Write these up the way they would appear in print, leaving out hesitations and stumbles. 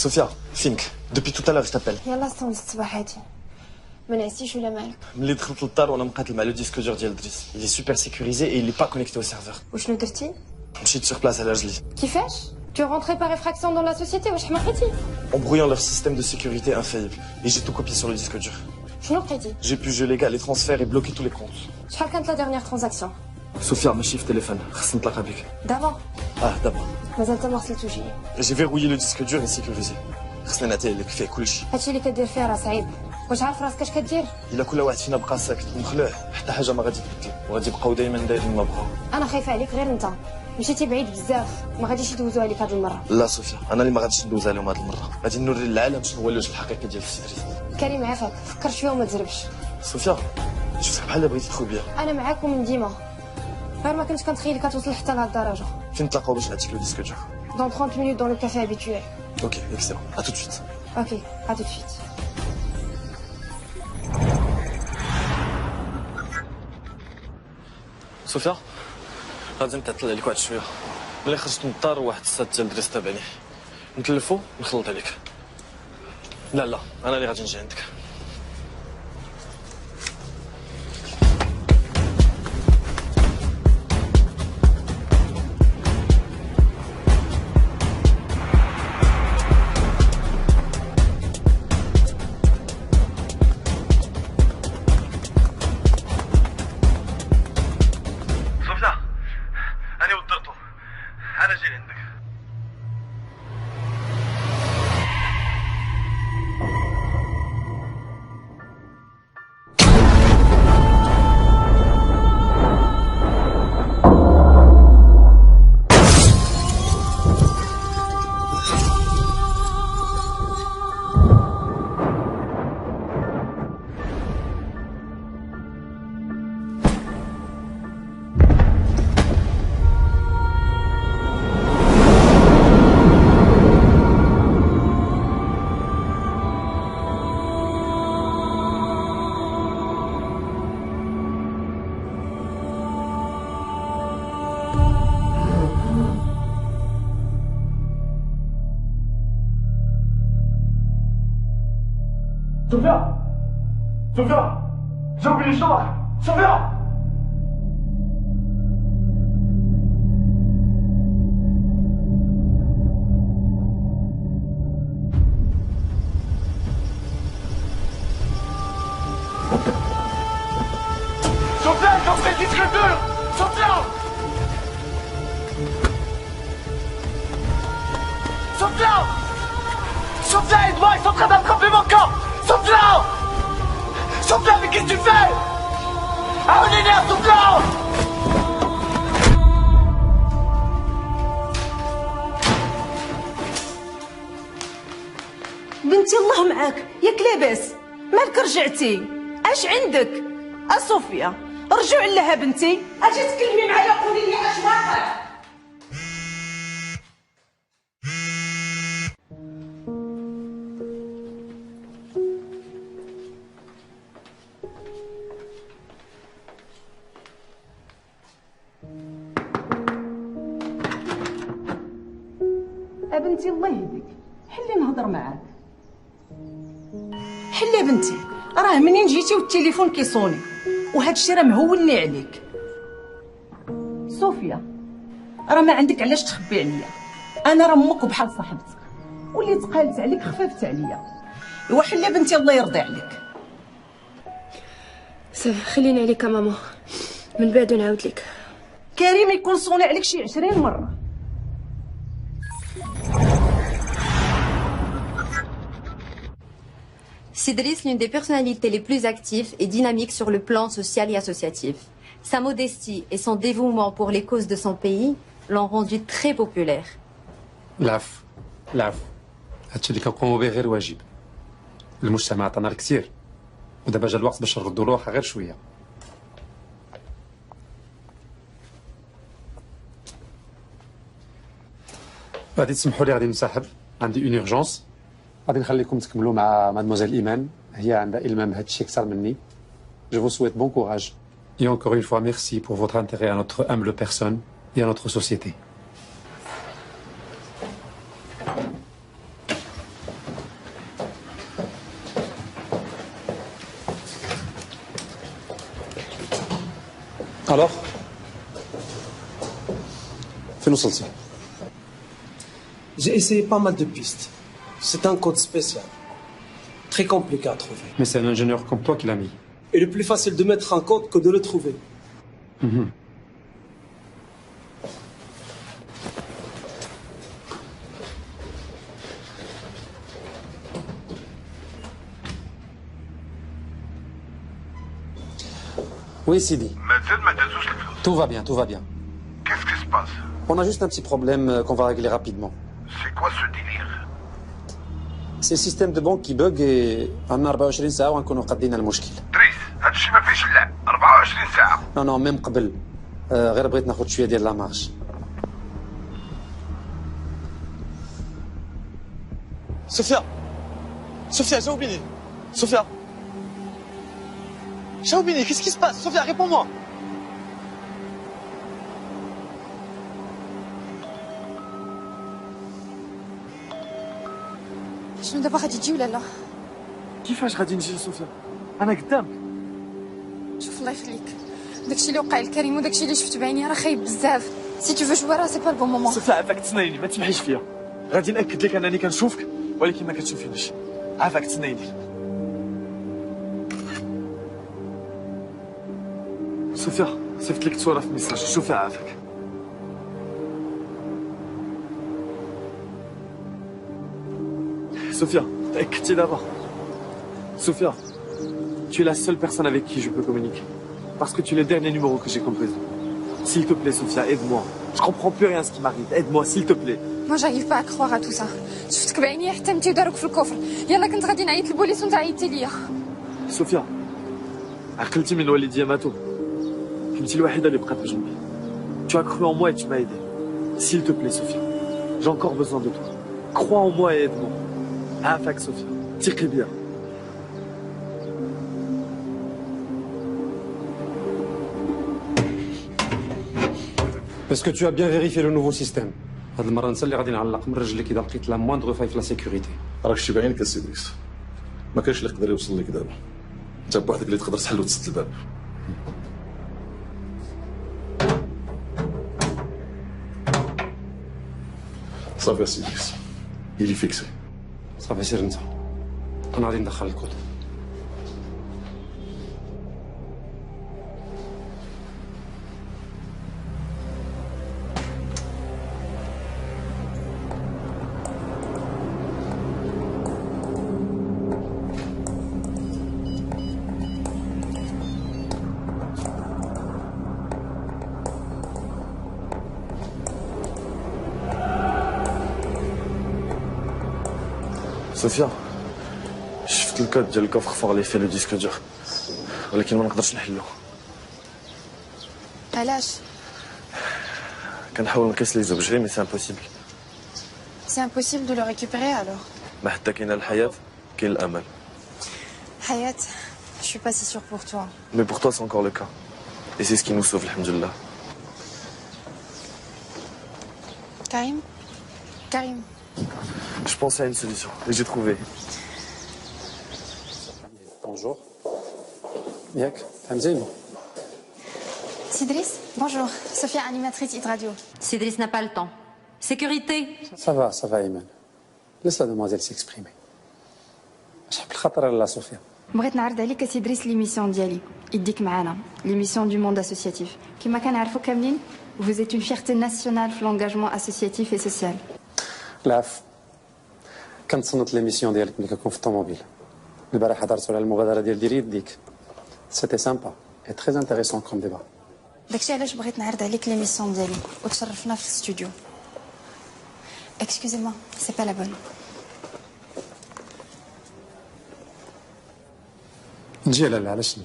Sophia, Fink, depuis tout à l'heure je t'appelle. يلا استنى الصباح هادي ما نعسيش ولا مالك. ملي دخلت للدار وانا مقاتل مع لو ديسك دور ديال دريس. Il est super sécurisé et il est pas connecté au serveur. وشنو درتي؟ مشيت sur place على رجلي. كيفاش؟ Tu es rentré par effraction dans la société واش حماقيتي؟ En brouillant leur système de sécurité infaillible. Et j'ai tout copié sur le disque dur. شنو لقيتي؟ J'ai pu geler les transferts et bloquer tous les comptes. شحال كانت لا dernière transaction؟ Sophia, ماشي في تليفون. خصني نتلاقى بك. دابا؟ d'abord. مازال تا ما وصلتوش. J'ai verrouillé le disque dur et sécurisé. خصني نعطيه لك فيه كلشي. هادشي اللي كدير فيه راه صعيب. واش عارف راسك اش كدير؟ إلا كل واحد فينا بقى ساكت ومخلوع حتى حاجة ما غادي تبدل وغادي يبقاو دايما دايرين ما بغاو. انا خايفه عليك غير انت. مشيتي بعيد بزاف ما غاديش يدوزوها عليك هاد المره. لا صوفيا، انا اللي ما غاديش ندوزها لهم هاد المره. غادي نوري للعالم شنو هو الوجه الحقيقي ديال السيدريس. كريم عافاك فكر شويه وما تزربش. صوفيا شفتك بحال بغيتي تخوي بيا. انا معاك ومن ديما غير ما كنتش كنتخيلك كتوصل حتى لهاد الدرجه. فين نتلاقاو باش نعطيك لو ديسك دور؟ Dans 30 minutes dans le café habituel. Ok, excellent. À tout de suite. Ok, à tout de suite. صوفيا غادي نتعطل عليك واحد شويه. ملي خرجت من الدار واحد الساد ديال دريس تابعني. نتلفو نخلط عليك. لا انا اللي غادي نجي عندك. Sophia, j'ai oublié les chambres. Sophia. Sophia, j'ai pris le disque dur. Sophia. Sophia. Sophia, aide-moi, ils sont en train d'attraper mon corps. Sophia. Sophia, mais qu'est-ce que tu fais? Ah, on est nerfs, Sophia! بنتي الله معاك ياك لاباس مالك رجعتي اش عندك صوفيا رجوع لها بنتي اجي تكلمي معايا قولي لي اش واقع بنتي الله يهديك حلي نهضر معاك حلي بنتي راه منين جيتي والتليفون كيصوني وهذا الشيء راه مهوني عليك صوفيا راه ما عندك علاش تخبي عليا انا راه امك وبحال صاحبتك واللي تقالت عليك خففت عليا ايوا حلي بنتي الله يرضي عليك صافي خليني عليك ماما من بعد نعاود لك كريم يكون صوني عليك شي 20 مره Sidris, l'une des personnalités les plus actives et dynamiques sur le plan social et associatif. Sa modestie et son dévouement pour les causes de son pays l'ont rendu très populaire. العفو هادشي اللي كنقوموا به غير واجب المجتمع عطانا الكثير ودابا جا الوقت باش نردوا له غير شويه غادي تسمحوا لي غادي نسحب عندي اون اورجونس غادي نخليكم تكملوا مع مادموزيل ايمان هي عندها المام هاد الشيء اكثر مني Je vous souhaite bon courage. Et encore une fois, merci pour votre intérêt à notre humble personne et à notre société. Alors فين وصلتي؟ J'ai essayé pas mal de pistes. C'est un code spécial. Très compliqué à trouver. Mais c'est un ingénieur comme toi qui l'a mis. Et le plus facile de mettre un code que de le trouver. Oui, Sidi. Tout va bien, tout va bien. Qu'est-ce qui se passe? On a juste un petit problème qu'on va régler rapidement. C'est quoi ce délire? C'est le système de banque qui bug et عندنا 24 ساعة ونكونوا قادين المشكل. دريس هذا الشيء ما فيهش اللعب 24 ساعة. نو ميم قبل غير بغيت ناخذ شوية ديال لا مارج. Sophia Sophia, j'ai oublié. Sophia J'ai oublié, qu'est-ce qui se passe? Sophia, réponds-moi. شنو دابا غادي تجي ولا لا؟ كيفاش غادي نجي لصوفيا؟ انا قدامك. شوف الله يخليك، داكشي اللي وقع لكريم وداكشي اللي شفت بعيني راه خايب بزاف. سي تو فو جوي راه سي با البون مومون. صوفيا عافاك تسنايني، ما تسمحيش فيا. غادي ناكد لك انني كنشوفك ولكن ما كتشوفينيش. عافاك تسنايني. صوفيا صيفط لك صورة في ميساج، شوفي عافاك. Sophia, t'as d'abord. Sophia, tu es la seule personne avec qui je peux communiquer. Parce que tu es le dernier numéro que j'ai composé. S'il te plaît, Sophia, aide-moi. Je comprends plus rien à ce qui m'arrive. Aide-moi, s'il te plaît. ما j'arrive pas à croire à tout ça. شفتك بعيني حتى انت وداروك في الكفر. يلا كنت غادي نعيط للبوليس وانت عيطتي ليا. Sophia, عقلتي من والدي ماتوا. كنتي الوحيدة اللي بقات بجنبي. Tu as cru en moi et tu m'as aidé. S'il te plaît, Sophia, j'ai encore besoin de toi. Crois en moi et aide-moi. عافاك Sophia, تيقي bien. Est-ce que tu as bien vérifié le nouveau système? هاد المرة نسى اللي غادي نعلق من رجلك إذا لقيت لا موindre faille في لا سيكوريتي. راك شتي بعينك السي دريس. ما كاينش اللي يقدر يوصل لك دابا. انت بوحدك اللي تقدر تحل وتسد الباب. صافي السي دريس. يلي فيكسي. صافي سير انت. أنا غادي ندخل الكود. صوفيا شفت الكود ديال الكوفر فور اللي فيه لو ديسك دور ولكن ما نقدرش نحلو. علاش؟ كنحاول نقيس لي زوبجي مي سي امبوسيبل. سي امبوسيبل دو لو ريكوبيري الوغ. ما حتى كاينه الحياه كاين الامل. حياة je suis pas si sûre pour toi. Mais pour toi c'est encore le cas. Et c'est ce qui nous sauve, alhamdoulilah. Karim Karim. Je pensais à une solution et j'ai trouvé. Bonjour. ياك فهم زين. Sidris, bonjour. Sophia, animatrice Hit Radio. Cédric n'a pas le temps. Sécurité. Ça va Iman. Laisse la demoiselle s'exprimer. شحال بالخطر لا صوفيا. بغيت نعرض عليك سيدريس ليميسيون ديالي يديك معانا ليميسيون دو موند اسوسياتيف كما كنعرفوا كاملين vous êtes une fierté nationale في l'engagement associatif et social. العفو. كنتصنت ليميسيون ديالك ملي كنكون في الطوموبيل. البارح هضرتوا على المبادره ديال ديري يديك. سيتي سامبا اي تري انتريسون كوم ديبا. داكشي علاش بغيت نعرض عليك ليميسيون ديالي وتشرفنا في الاستوديو. Excusez-moi, c'est pas la bonne. نجي لا علاش لا.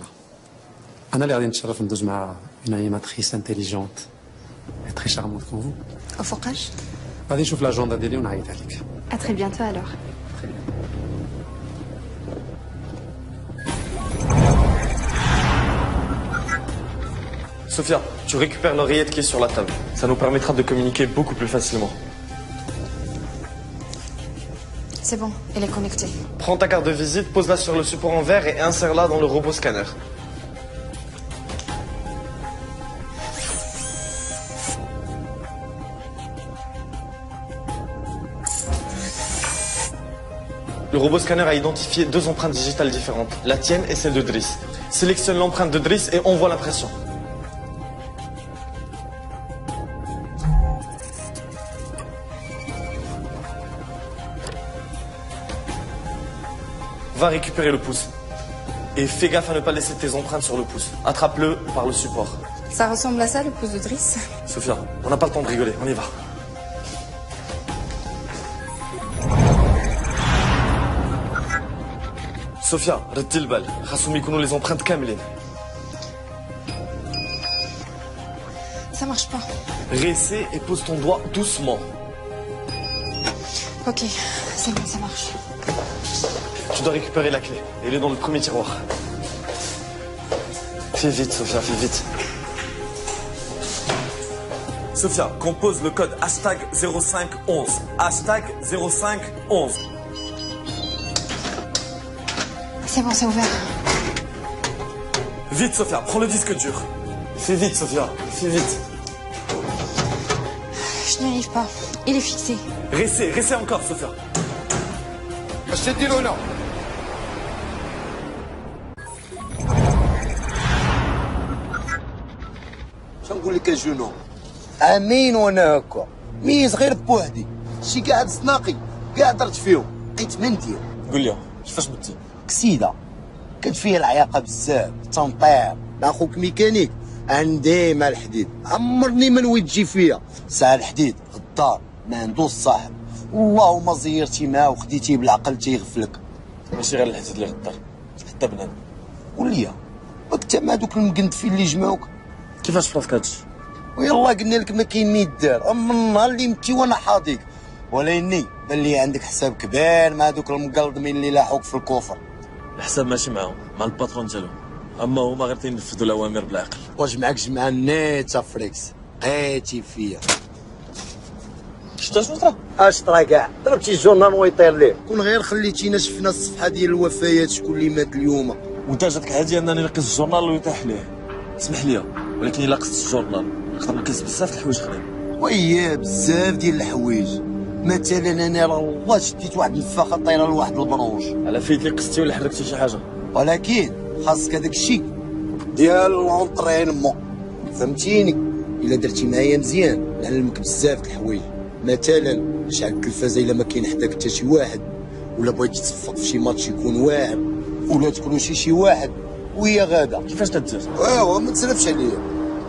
انا اللي غادي نتشرف ندوز مع اون انيماتريس انتيليجونت اي تري شارمونت كون فو. وفوقاش؟ غادي نشوف لاجوندا ديالي ونعيط عليك. À très bientôt alors. Sophia, tu récupères l'oreillette qui est sur la table. Ça nous permettra de communiquer beaucoup plus facilement. C'est bon, elle est connectée. Prends ta carte de visite, pose-la sur le support en verre et insère-la dans le robot scanner. Le robot scanner a identifié 2 empreintes digitales différentes, la tienne et celle de Driss. Sélectionne l'empreinte de Driss et envoie l'impression. Va récupérer le pouce. Et fais gaffe à ne pas laisser tes empreintes sur le pouce. Attrape-le par le support. Ça ressemble à ça, le pouce de Driss? Sophia, on n'a pas le temps de rigoler, on y va. Sophia, ردي البال خاصهم يكونوا les empreintes كاملين. Ça marche pas. Réessaie et pose ton doigt doucement. Ok, c'est bon, ça marche. Tu dois récupérer la clé. Elle est dans le premier tiroir. Fais vite, Sophia, fais vite. Sophia, compose le code #0511. #0511. C'est bon, c'est ouvert. Vite, Sophia, prends le disque dur. Fais vite, Sophia, fais vite. Je n'y arrive pas. Il est fixé. Réessaie encore, Sophia. شدي له هنا. شنقول لك اجونو امين وانا هكا ميز غير بوحدي شي قاعد سناقي قاعد درت فيهم لقيت من دير. قول لي كيفاش بدي؟ كسيده كانت فيها العياقه بزاف تنطير اخوك ميكانيك عندي مع الحديد عمرني ما نويت تجي فيا ساعه الحديد غدار ما عندوش صاحب والله ما زيرتي معاه وخديتيه بالعقل تيغفلك. ماشي غير الحديد اللي غدار حتى بنان. قول لي انت مع دوك المقندفين اللي جمعوك كيفاش فراسك هادشي؟ ويلا قلنا لك ما كاين ما يدار اما النهار اللي متي وانا حاضيك ولاني بان لي عندك حساب كبير مع دوك المقلدمين اللي لاحوك في الكفر. الحساب ماشي معاهم مع الباترون ديالهم اما هما غير تينفذوا الاوامر بالعقل. واش معاك جمع النيت فريكس قيتي فيا شتا شنو طرا؟ اشطرا كاع ضربتي الجورنال ويطير ليه كون غير خليتينا شفنا الصفحه ديال الوفيات شكون اللي مات اليوم وانت جاتك عادي انني نقص الجورنال ويطيح ليه. اسمح لي ولكن الا قصت الجورنال نقدر نقص بزاف د الحوايج اخرين. وياه بزاف ديال الحوايج مثلا انا راه والله شديت واحد النفاخه طايره لواحد البروج على فيت اللي قصتي ولا حركتي شي حاجه ولكن خاصك هذاك الشيء ديال لونطرينمون فهمتيني. الا درتي معايا مزيان نعلمك بزاف د الحوايج مثلا شعل التلفازه الا ما كاين حداك حتى شي واحد ولا بغيتي تصفق في شي ماتش يكون واعر ولا تكونوا شي واحد وهي غاده. كيفاش تدير؟ ايوا ما تسرفش عليا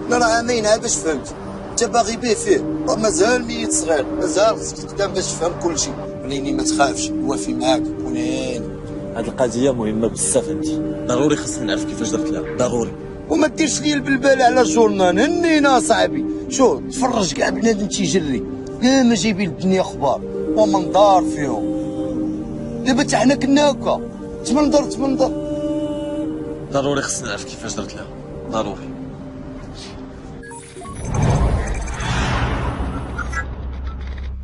انا راه عامين عا باش فهمت انت باغي به فيه راه مازال ميت صغير مازال خصك تقدام باش تفهم كلشي وليني ما تخافش نوافي معاك كون هاني. هاد القضيه مهمه بزاف عندي ضروري خصني نعرف كيفاش درت لها ضروري. وما ديرش لي البلبال على الجورنال هنينا صاحبي شوف تفرج كاع بنادم تيجري كاع ما جايبين الدنيا اخبار ومنظار فيهم. دابا حتى حنا كنا هكا تمنظر ضروري خصني نعرف كيفاش درت لها ضروري.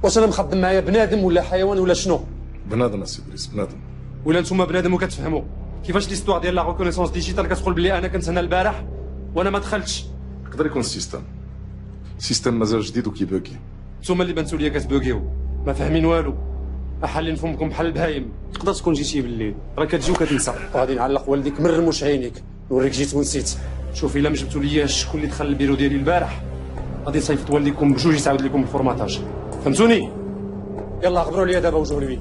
واش انا مخدم معايا بنادم ولا حيوان ولا شنو؟ بنادم اسي ادريس بنادم. ولا نتوما بنادم وكتفهموا كيفاش ليستوار ديال لا ريكونيسونس ديجيتال كتقول بلي انا كنت هنا البارح وانا ما دخلتش؟ يقدر يكون سيستم مازال جديد وكيبوكي. نتوما اللي بانتو ليا كتبوكيو ما فاهمين والو احلين فمكم بحال البهايم. تقدر تكون جيتي بالليل راه كتجي وكتنسى وغادي نعلق والديك مرموش عينيك نوريك جيت ونسيت. شوف الا ما جبتوا ليا شكون اللي دخل البيرو ديالي البارح غادي نصيفط والديكم بجوج يساعد لكم الفورماتاج فهمتوني؟ يلا غبروا ليا دابا وجهوا لي.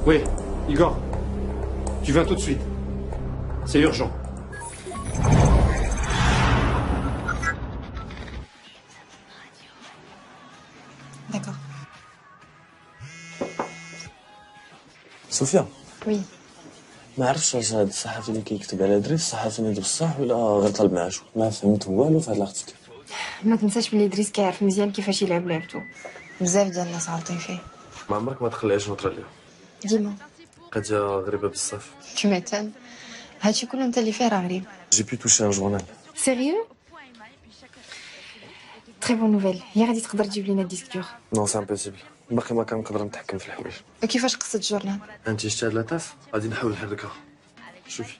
Oui, Igor, tu viens tout de suite. C'est urgent. D'accord. صوفيا Oui. ما عرفتش واش هاد الصحفي اللي كيكتب على دريس صحفي نيت بصح ولا غير طلب معاشو. ما فهمت والو في هاد الارتيكل. ما تنساش بلي دريس كيعرف مزيان كيفاش يلعب لعبتو بزاف ديال الناس عارفين فيه. ما عمرك ما تخليهاش نطرى ليها. ديما قضيه غريبه بزاف. تو ميتان هادشي كله انت اللي فيه راه غريب. جي بي توشي ان جورنال. سيريو تري بون نوفيل هي غادي تقدر تجيب لينا ديسك دور. نو سي امبوسيبل باقي ما كنقدر نتحكم في الحوايج. كيفاش قصت الجورنال؟ انت شتي هاد لاطاف غادي نحاول نحركها. شوفي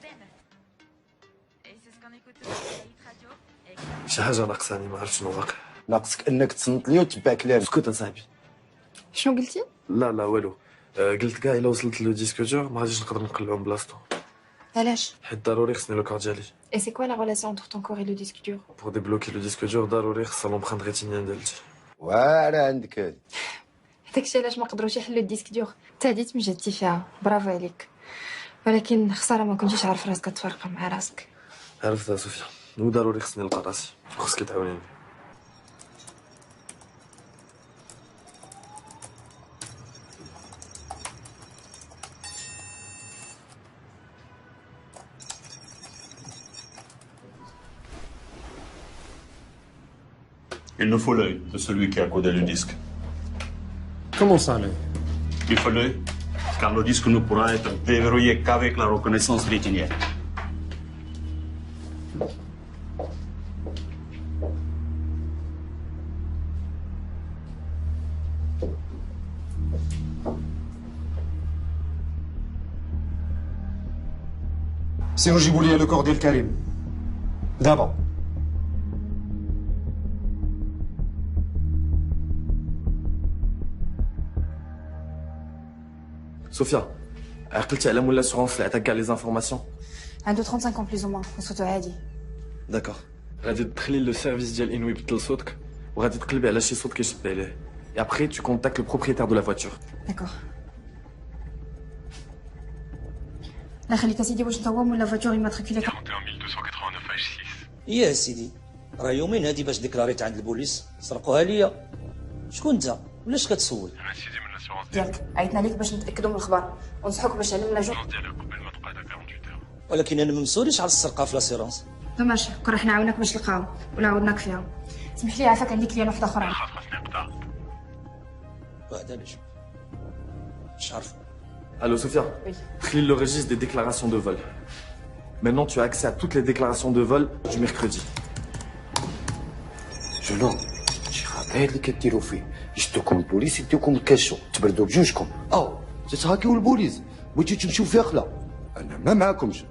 شي حاجه ناقصاني ما عرفتش شنو واقع. ناقصك انك تصنت لي وتبع كلامي. اسكت اصاحبي. شنو قلتي؟ لا والو. قلت كاع الا وصلت لو ديسك دور ما غاديش نقدر نقلعو من بلاصتو. علاش؟ حيت ضروري خصني لو كور ديالي. Et c'est quoi la relation entre ton corps et le disque dur? بور ديبلوكي لو ديسك دور ضروري خصها لومبرانت ريتينيان ديالتي. واعره عندك هادي. داكشي علاش ما قدروش يحلوا الديسك دور. انت هادي تمجدتي فيها، برافو عليك. ولكن خساره ما كنتيش عارف راسك تفرق مع راسك. عرفتها صوفيا، وضروري خصني نلقى راسي، وخصك تعاونيني. Il nous faut l'œil de celui qui a codé le disque. Comment ça, l'œil? Il faut l'œil, car le disque ne pourra être déverrouillé qu'avec la reconnaissance rétinienne. سيجيبوا لي لو كور ديال كريم دابا. صوفيا، عقلتي على مولا سورونس اللي عطاك كاع لي زانفورماسيون؟ عنده 35 ans plus ou moins وصوته عادي. داكوغ. غادي تدخلي لو سيرفيس ديال انوي بدل صوتك وغادي تقلبي على شي صوت كيشبه عليه. Et après tu contactes le propriétaire de la voiture. D'accord. لا خليك اسيدي واش انت هو ولا فاتور يماتريكولي 41289 H6. يا سيدي راه يومين هادي باش ديكلاريت عند البوليس سرقوها ليا. شكون انت ولاش كتسول؟ انا سيدي من لاسيغونس ديالك عيطنا ليك باش نتاكدوا من الخبر ونصحوك باش علمنا جو. ديالك قبل ما تبقى 48 ساعه. ولكن انا ما مسوليش على السرقه في لاسيرونس. ماشي كون راح نعاونك باش تلقاو ولا عاودناك فيها. سمح لي عافاك عندي كليان واحد اخرى. خاصني نقطع. بعدا ليش؟ مش عارف. Allô Sophia? Oui. Clé le registre des déclarations de vol. Maintenant tu as accès à toutes les déclarations de vol du mercredi. شنو؟ شي خطير اللي كديروا فيه، يشدوكم البوليس يديوكم الكاشو، تبردوا بجوجكم. تتهاكيو البوليس، بغيتو تمشيو في خلا. انا ما معاكمش.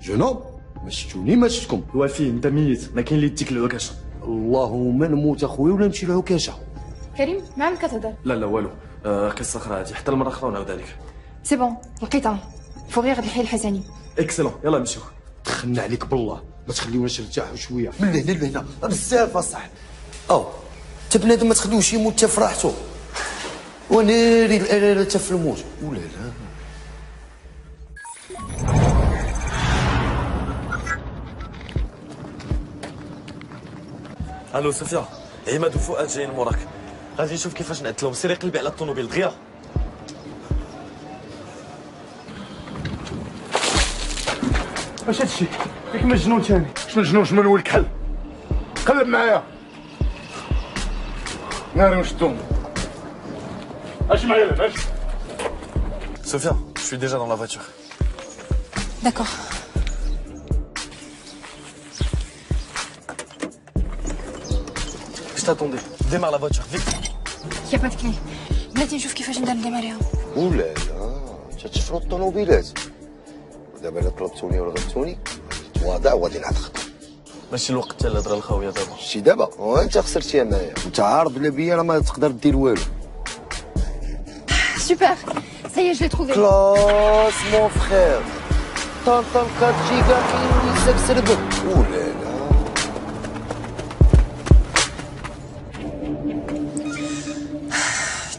جنوب ما شفتوني ما شفتكم. وفي انت ميت، ما كاين اللي يديك العكاشه. اللهم نموت اخويا ولا نمشي لعكاشه. كريم معاك كتهضر؟ لا والو، قصه اخرى هادي، حتى المره الاخرى ونعاود عليك. سي بون لقيتها. فوغيغ الحي الحسني. اكسلون، يلا نمشيو. دخلنا عليك بالله، ما تخليوناش نرتاحوا شويه. من هنا لهنا بزاف اصاحبي. حتى بنادم ما تخليوش يموت حتى في راحته. وناري الاراره حتى في الموت. ولا لا. الو صوفيا، عماد وفؤاد جايين موراك. غادي نشوف كيفاش نعد لهم. سيري قلبي على الطوموبيل دغيا. واش هادشي؟ ياك مجنون تاني. واش مجنون شنو نولك حل؟ قلب معايا. ناري واش دوم. اش معايا لا ماشي. Sophia, je suis déjà dans la voiture. D'accord. Je t'attendais. Démarre la voiture, vite. يا با تكلي. بلاتي نشوف كيفاش ندير نديماريها. ولا لا تتشفروا الطوموبيلات. دابا الا طلبتوني ولا غلبتوني تواضع وغادي نعتقد. ماشي الوقت ديال الهضره الخاويه دابا. شتي دابا وانت خسرتي معايا وانت عارض ولا بيا راه ما تقدر دير والو. Super. Ça y est, je l'ai trouvé. كلاس مون فخير. طنطا 4 جيجا كاين يسرسربك. ولا لا.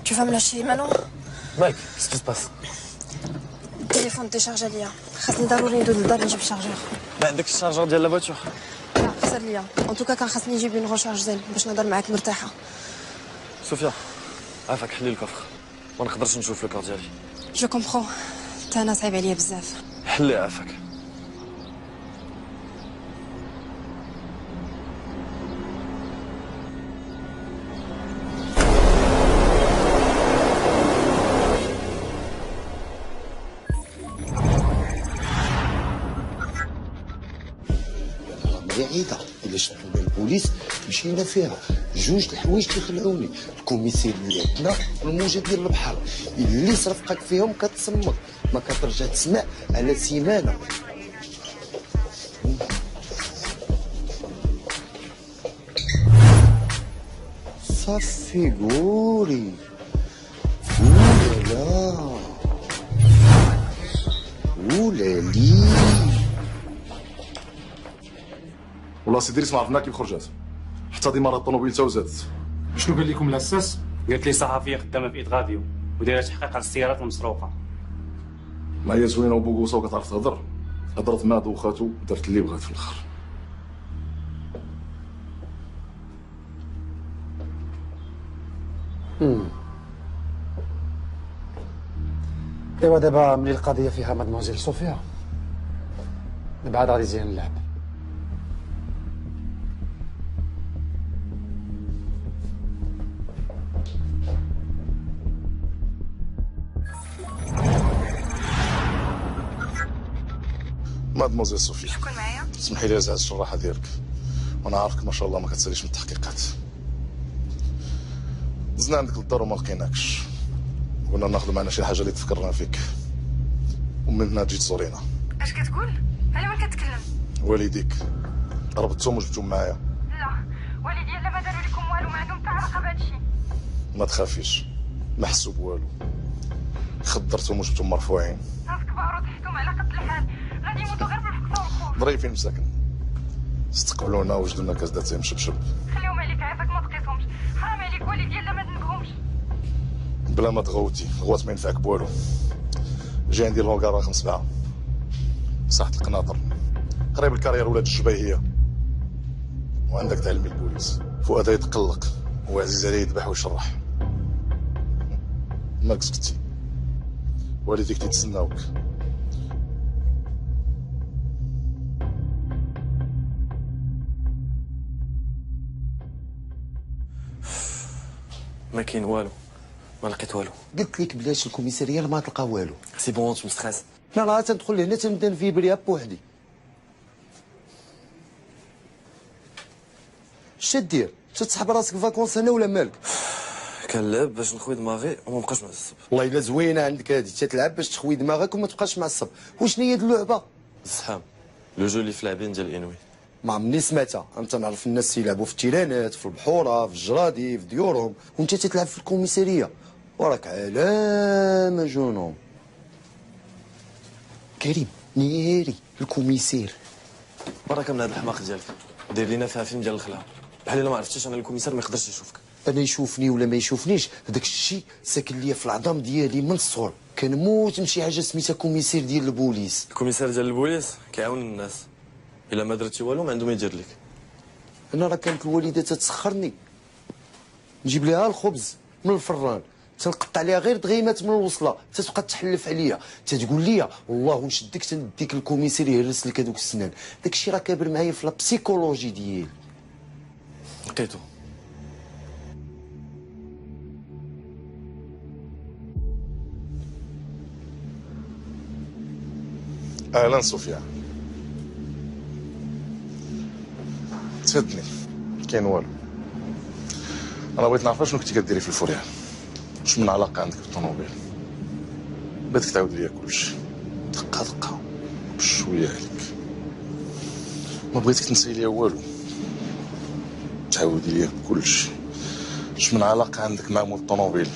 Tu vas me lâcher maintenant? Mike, qu'est-ce qui se passe? التليفون ديشارجا ليا. خاصني ضروري ندوز للدار نجيب الشارجور. ما عندكش الشارجور ديال لا فواتور؟ لا خسر ليا. ان توكا كان خاصني نجيب اون غوشارج زين باش نهضر معاك مرتاحه. صوفيا، عافاك حلي الكفر. ما نقدرش نشوف الكور ديالي. جو كومبخون. حتى انا صعيب عليا بزاف. حلي عافاك. بعيدة إلا شدونا البوليس مشينا فيها. جوج الحوايج تيخلعوني، الكوميسير اللي عندنا والموجة ديال البحر اللي صرفقك فيهم كتصمت ما كترجع تسمع على سيمانة. صافي قولي. ولا ولا لي والله سي دريس ما عرفنا كيف خرجت، حتى ديمارة الطوموبيل تا وزادت. شنو قال لكم الاساس؟ قالت لي صحفيه خدامه في ايد غاديو ودايره تحقيق على السيارات المسروقه. ما هي زوينه وبوكوسه وكتعرف تهضر، هضرت مع دوخاتو ودارت اللي بغات في الاخر. ايوا دابا ملي القضيه فيها مادموزيل صوفيا دابا عاد غادي يزين اللعب. مادموزيل صوفيا، شكون معايا؟ اسمحي لي ازعج الراحه ديالك، وانا عارفك ما شاء الله ما كتساليش من التحقيقات. دزنا عندك للدار وما لقيناكش، قلنا ناخذ معنا شي حاجه اللي تفكرنا فيك، ومن هنا تجي تزورينا. اش كتقول؟ على من كتكلم؟ والديك ربطتهم وجبتهم معايا. لا والدي لا ما داروا لكم والو، ما عندهم حتى علاقه بهادشي. ما تخافيش، ما حسوا بوالو، خدرتهم وجبتهم مرفوعين. ناس كبار وتحتهم على قد الحال، غادي يموتوا غير بالفقصه والخوف. ظريفين مساكن، استقبلونا وجدوا لنا كاس داتاي مشبشب. خليهم عليك عافاك ما تقيسهمش، حرام عليك والدي لا ما ذنبهمش. بلا ما تغوتي، غوات ما ينفعك بوالو. جاي ندير لونكار رقم 7 ساحة القناطر قريب الكارير ولاد الجبيهية. وعندك تعلمي البوليس، فؤاد يتقلق وعزيز عليه يذبح ويشرح. مالك سكتي، والديك تيتسناوك. ما كاين والو، ما لقيت والو. قلت لك بلاش الكوميساريه ما تلقى والو. سي بون انت مستريس. لا تندخل لهنا تنبدا نفيبريا بوحدي. اش تدير؟ تسحب راسك فاكونس هنا ولا مالك؟ كنلعب باش نخوي دماغي وما نبقاش معصب. والله الا زوينه عندك هادي، تتلعب باش تخوي دماغك وما تبقاش معصب. وشنو هي هاد اللعبه؟ الزحام، لو جو اللي في لاعبين ديال انوي. ما عمرني سمعتها، انت نعرف الناس يلعبوا في التيرانات، في البحوره، في الجرادي، في ديورهم، وانت تتلعب في الكوميساريه. وراك علامه جنون. كريم نيري الكوميسير. وراك من هذا الحماق ديالك، دير لينا فيها فيلم ديال الخلعه، بحال الا ما عرفتيش انا الكوميسار ما يقدرش يشوفك. انا يشوفني ولا ما يشوفنيش، هذاك الشيء ساكن ليا في العظام ديالي من الصغر. كنموت من شي حاجه سميتها كوميسير ديال البوليس. الكوميسار ديال البوليس كيعاون الناس، الا ما درتي والو ما عنده ما يدير لك. انا راه كانت الوالده تتسخرني، نجيب ليها الخبز من الفران، تنقطع عليها غير دغيمات من الوصله، تتبقى تحلف عليا، تتقول لي والله نشدك تنديك الكوميسير يهرس لك هذوك السنان. داك الشيء راه كابر معايا في لا بسيكولوجي ديالي. لقيتو. اهلا صوفيا، تفدني كاين والو. انا بغيت نعرف شنو كنتي كديري في الفوريال، واش من علاقه عندك بالطوموبيل. بغيتك تعاود ليا كلشي دقه دقه بشويه عليك، ما بغيتك تنسي ليا والو، تعاودي ليا كلشي. واش من علاقه عندك مع مول الطوموبيل،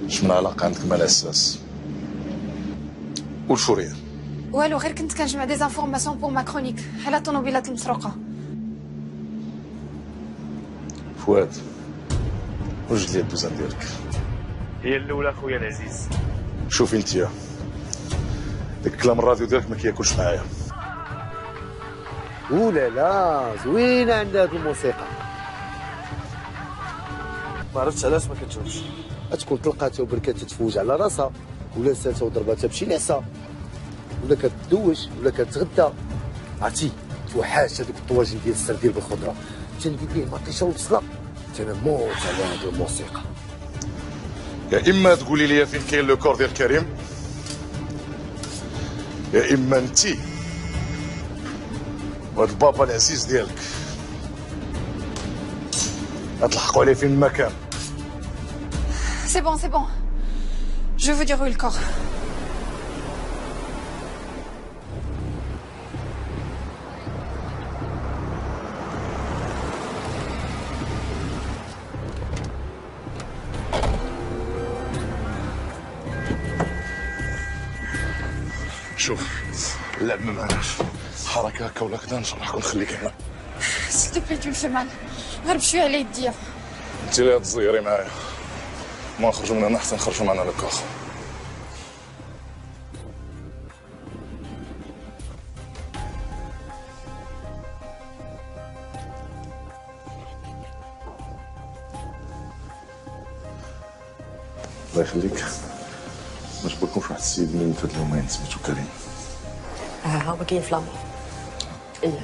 واش من علاقه عندك مع الاساس والفوريال. والو غير كنت كنجمع دي زانفورماسيون بور ما كرونيك على الطوموبيلات المسروقه. فؤاد وجد لي الدوزان ديالك. هي الاولى خويا العزيز. شوفي انتيا، داك كلام الراديو ديالك ما كياكلش معايا. ولا لا زوينه عندها هاد الموسيقى. ما عرفتش علاش ما كتشوفش. تكون طلقاتها وبركات تتفوج على راسها، ولا سالتها وضرباتها بشي نعسه، ولا كتدوش ولا كتغدى. عرفتي توحاش هذوك الطواجن ديال السردين بالخضره، تندير ليه مطيشه وبصله، تنموت على هاد الموسيقى. يا اما تقولي لي فين كاين لو كور ديال كريم، يا اما انتي وهاد البابا العزيز ديالك غتلحقوا عليه فين ما كان. C'est bon. Je vais vous dire où est le corps. شوف اللعب ما معناش حركه هكا ولا كذا ان شاء الله راح نخليك هنا. سيل تو بلي تو غير بشويه على يديا. انت اللي تزيري معايا ما نخرجوا من هنا حتى نخرجوا معنا لكاخ. الله يخليك ما جبركمش واحد السيد من فهاد اليومين سميتو كريم. ها هو كاين في لامور. ايه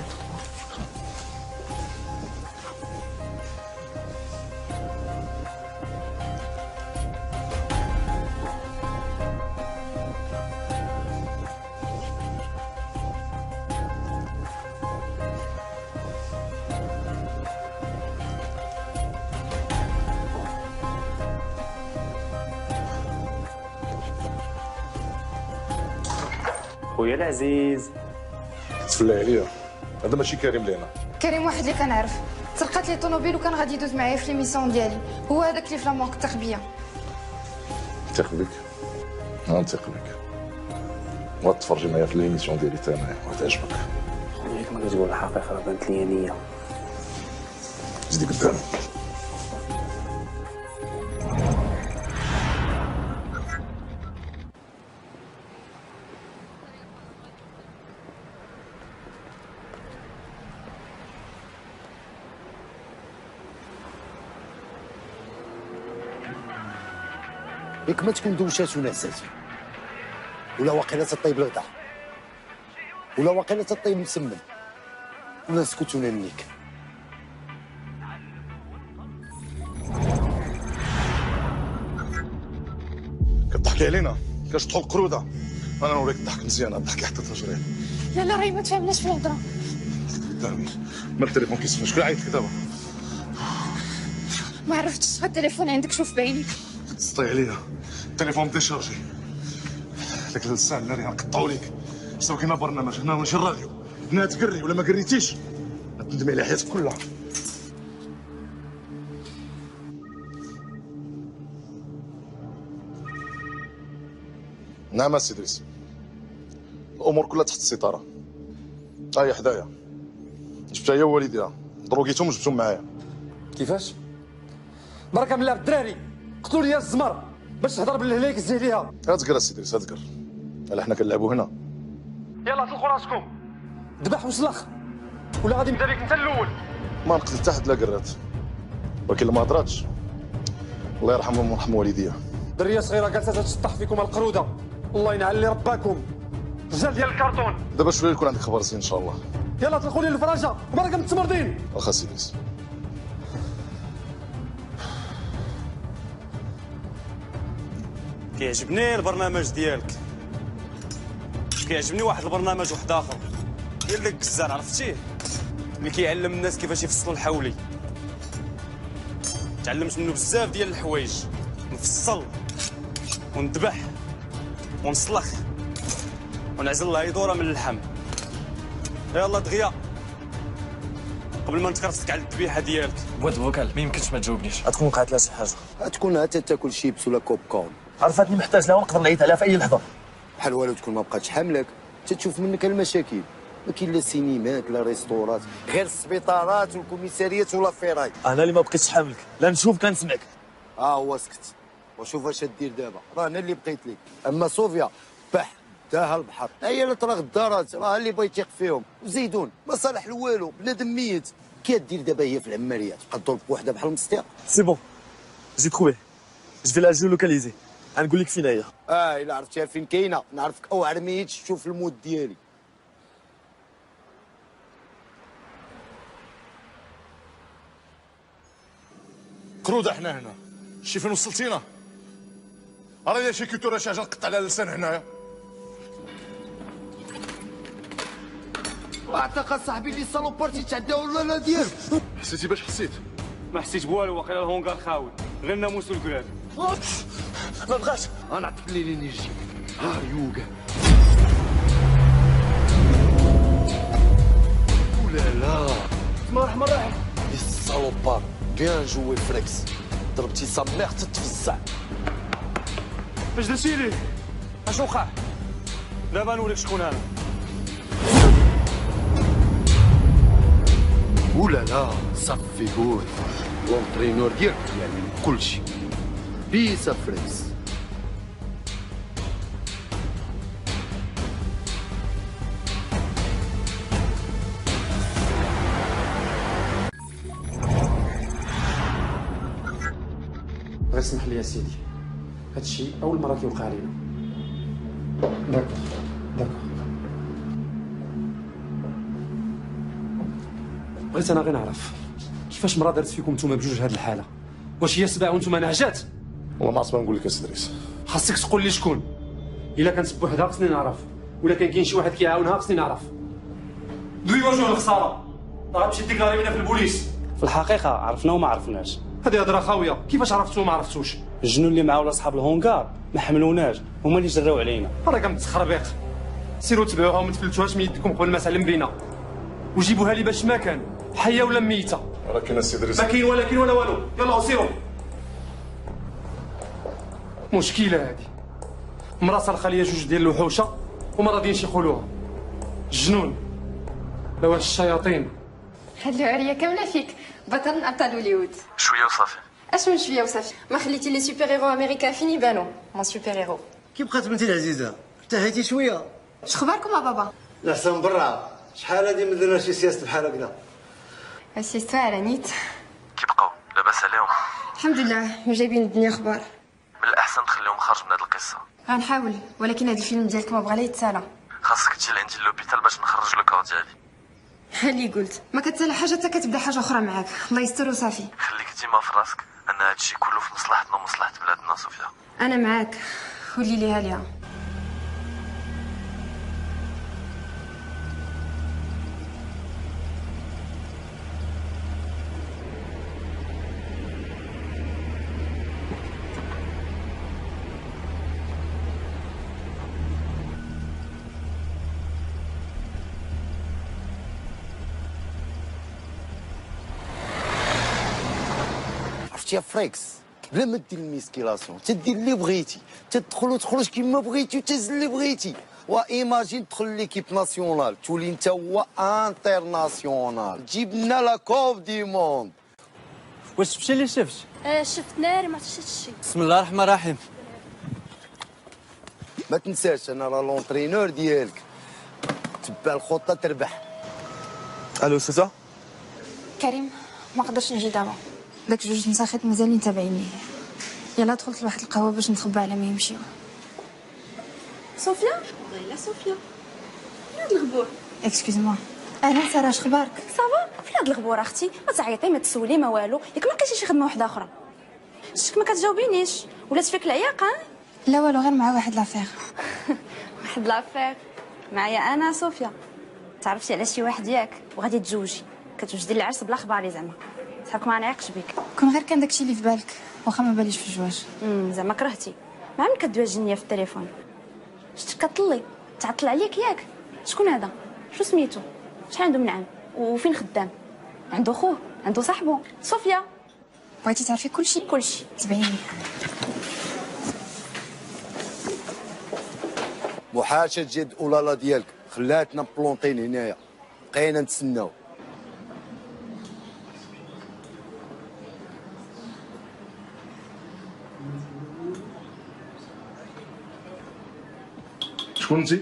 خويا العزيز تفلى عليا هذا ماشي كريم لينا. كريم واحد اللي كنعرف سرقات لي طوموبيل وكان غادي يدوز معايا في ليميسيون ديالي، هو هذاك اللي في لامونك تاخ بيا. نثق بك نثق بك وتفرجي معايا في ليميسيون ديالي حتى انايا وتعجبك. خويا ما كتقول الحقيقه راه بانت ليا نيه. زيدي قدامي. ياك ما تكون دوشات ونعسات ولا واقيلا تطيب الغدا ولا واقيلا تطيب مسمن ولا نسكت وننيك. كتضحكي علينا كتشطحوا القروده. انا نوريك الضحك مزيان الضحك حتى تجري. لا لا راهي ما تفهمناش في الهضره. قدامي ما التليفون كيسمع شكون عيط لك دابا؟ ما عرفتش التليفون عندك شوف بعينيك. تسطي عليا التليفون ديشارجي. داك الساعه اللي غنقطعوا ليك سوا كاين برنامج هنا ماشي الراديو هنا تقري ولا ما قريتيش غتندمي على حياتك كلها. نعم السي ادريس الامور كلها تحت السيطره. هي حدايا جبتها هي ووالديها دروكيتهم وجبتهم معايا. كيفاش؟ بركه من الله الدراري قتلوا لي الزمر باش تهضر بالهليك زيه ليها. هاتقر السي ادريس هاتقر الا حنا كنلعبوا هنا. يلا طلقوا راسكم ذبح وسلخ ولا غادي نبدا بك انت الاول. ما نقتل حتى حد لا قرات ولكن لما هضراتش الله يرحمهم ويرحم والديها. دريه صغيره جالسه تشطح فيكم القروده الله ينعل اللي رباكم رجال ديال الكرتون. دابا شويه يكون عندك خبر زين ان شاء الله. يلا اطلقوا لي الفراشه وبركه متمردين. واخا سي ادريس. كيعجبني البرنامج ديالك. كيعجبني واحد البرنامج واحد اخر ديال داك الكزار عرفتيه اللي كيعلم الناس كيفاش يفصلوا الحولي. تعلمت منه بزاف ديال الحوايج نفصل وندبح ونسلخ ونعزل الله يدوره من اللحم. يلا دغيا قبل ما نتكرفسك على الذبيحه ديالك. بواد فوكال ما يمكنش ما تجاوبنيش. غتكون وقعت لها شي حاجه. غتكون حتى تاكل شيبس ولا كوب كون. عرفتني محتاج لها ونقدر نعيط عليها في اي لحظه. بحال والو تكون ما بقاتش حاملك تتشوف منك المشاكل. ما كاين لا سينيمات لا ريستورات غير السبيطارات والكوميساريات ولا فيراي. انا اللي ما بقيتش حاملك لا نشوف كان نسمعك. هو سكت وشوف اش دير دابا راه انا اللي بقيت لك. اما صوفيا بح داها البحر هي اللي طرا غدارات راه اللي بغا يثيق فيهم. وزيدون ما صالح لوالو بنادم ميت. كدير دابا هي في العماريات تبقى تضرب بوحده بحال المستيق. سي بون جي تروفي جو في لا جيولوكاليزي غنقول لك فين هي. الا عرفتيها فين كاينه نعرفك اوعر ميت تشوف الموت ديالي. كروده حنا هنا شي فين وصلتينا؟ راه شي كيتو شي حاجه نقطع على اللسان هنايا. اعتقد صاحبي اللي صالوبارتي تعدى ولا لا ديالك. حسيتي باش حسيت؟ ما حسيت بوالو واقيلا الهونكار خاوي غير الناموس والكراد. ما بغاش غنعطيك لي نيجي ها يوغا. ولا لا مرحبا مرحبا الصالوبار بيان جوي فريكس ضربتي سا ميغ تتفزع. فاش درتي ليه؟ اش وقع؟ دابا نوريك شكون انا. ولا لا صافي قول لونترينور ديالك يعني كلشي بيس فريس. غير اسمح لي يا سيدي، هادشي اول مره كيوقع علينا. داكور بغيت انا غير نعرف كيفاش مرا دارت فيكم نتوما بجوج هاد الحاله؟ واش هي سبع وانتوما نعجات؟ والله ما عرفت نقول لك اسي ادريس. خاصك تقول لي شكون. الا كانت بوحدها خصني نعرف، ولا كان كاين شي واحد كيعاونها خصني نعرف. دوي واش الخساره غتمشي ديكلاري لنا في البوليس. في الحقيقه عرفنا وما عرفناش. هذه هضره خاويه، كيفاش عرفتوا وما عرفتوش؟ الجنون اللي معاه ولا صحاب الهونكار ما حملوناش، هما اللي جراو علينا. راك متخربيق. سيروا تبعوها وما تفلتوهاش من يدكم قبل ما تعلم بينا، وجيبوها لي باش ما كان حيه ولا ميته. ولكن السي ادريس ما كاين ولا كاين ولا والو. يلا سيروا. مشكله هذه، مرا صرخه ليا جوج ديال الوحوشه وما راضيينش يقولوها. الجنون لا واش الشياطين. هاد العريه كامله فيك، بطل من ابطال هوليوود. شويه وصافي. اش من شويه وصافي؟ ما خليتي لي سوبر هيرو امريكان فين يبانو؟ مون سوبر هيرو. كي بقات بنتي العزيزه انتهيتي شويه. اش خباركم يا بابا؟ لحسن برا شحال هادي ما درنا شي سياسه بحال هكذا. السيستوار على نيت. كي بقاو لاباس عليهم؟ الحمد لله جايبين الدنيا اخبار. من الاحسن تخليهم خارج من هاد القصه. غنحاول، ولكن هاد الفيلم ديالك ما بغا لا يتسالى. خاصك تجي لعندي لوبيتال باش نخرج لو كور ديالي. ها اللي قلت، ما كتسالى حاجه حتى كتبدا حاجه اخرى معاك. الله يستر وصافي. خليك ديما في راسك ان هادشي كله في مصلحتنا ومصلحه بلادنا صوفيا. انا معاك، ولي ليها ليها. يا فريكس بلا ما دير الميسكيلاسيون تدير اللي بغيتي، تخرج كيما بغيتي وتهز اللي بغيتي. وايماجين تدخل ليكيب ناسيونال تولي انت هو انترناسيونال، تجيب لنا لا كوب دي موند. واش شفتي اللي شفت؟ شفت ناري ما شفتش شي. بسم الله الرحمن الرحيم. ما تنساش انا راه لونترينور ديالك، تبع الخطه تربح. الو سوسه؟ كريم ما قدرش نجي دابا، داك جوج نساخيت مازالين تابعيني. يلا دخلت لواحد القهوه باش نتخبى على ما يمشيو. صوفيا؟ لا صوفيا فين هاد الغبور؟ اكسكيوز موا. اهلا ساره، اش اخبارك؟ صافا. فين هاد الغبور اختي؟ ما تعيطي ما تسولي ما والو، ياك ما لقيتي شي خدمه وحده اخرى؟ شتك ما كتجاوبينيش، ولات فيك العياقه؟ لا والو، غير مع واحد لافير. واحد لافير معايا انا صوفيا. تعرفتي على شي واحد ياك وغادي تزوجي، كتوجدي العرس بلا خباري زعما. صحابك ما نعيقش بك. كون غير كان داكشي اللي في بالك، واخا ما باليش في الزواج. زعما كرهتي. مع من كدوي الجنيه في التليفون؟ شتك كطلي تعطل عليك ياك؟ شكون هذا؟ شو سميتو؟ شحال عنده من عام؟ وفين خدام؟ عنده خوه؟ عنده صاحبه؟ صوفيا بغيتي تعرفي كلشي؟ كلشي. تبعيني. محاشة جد اولالا ديالك خلاتنا بلونطين هنايا، بقينا نتسناو. شكون انت؟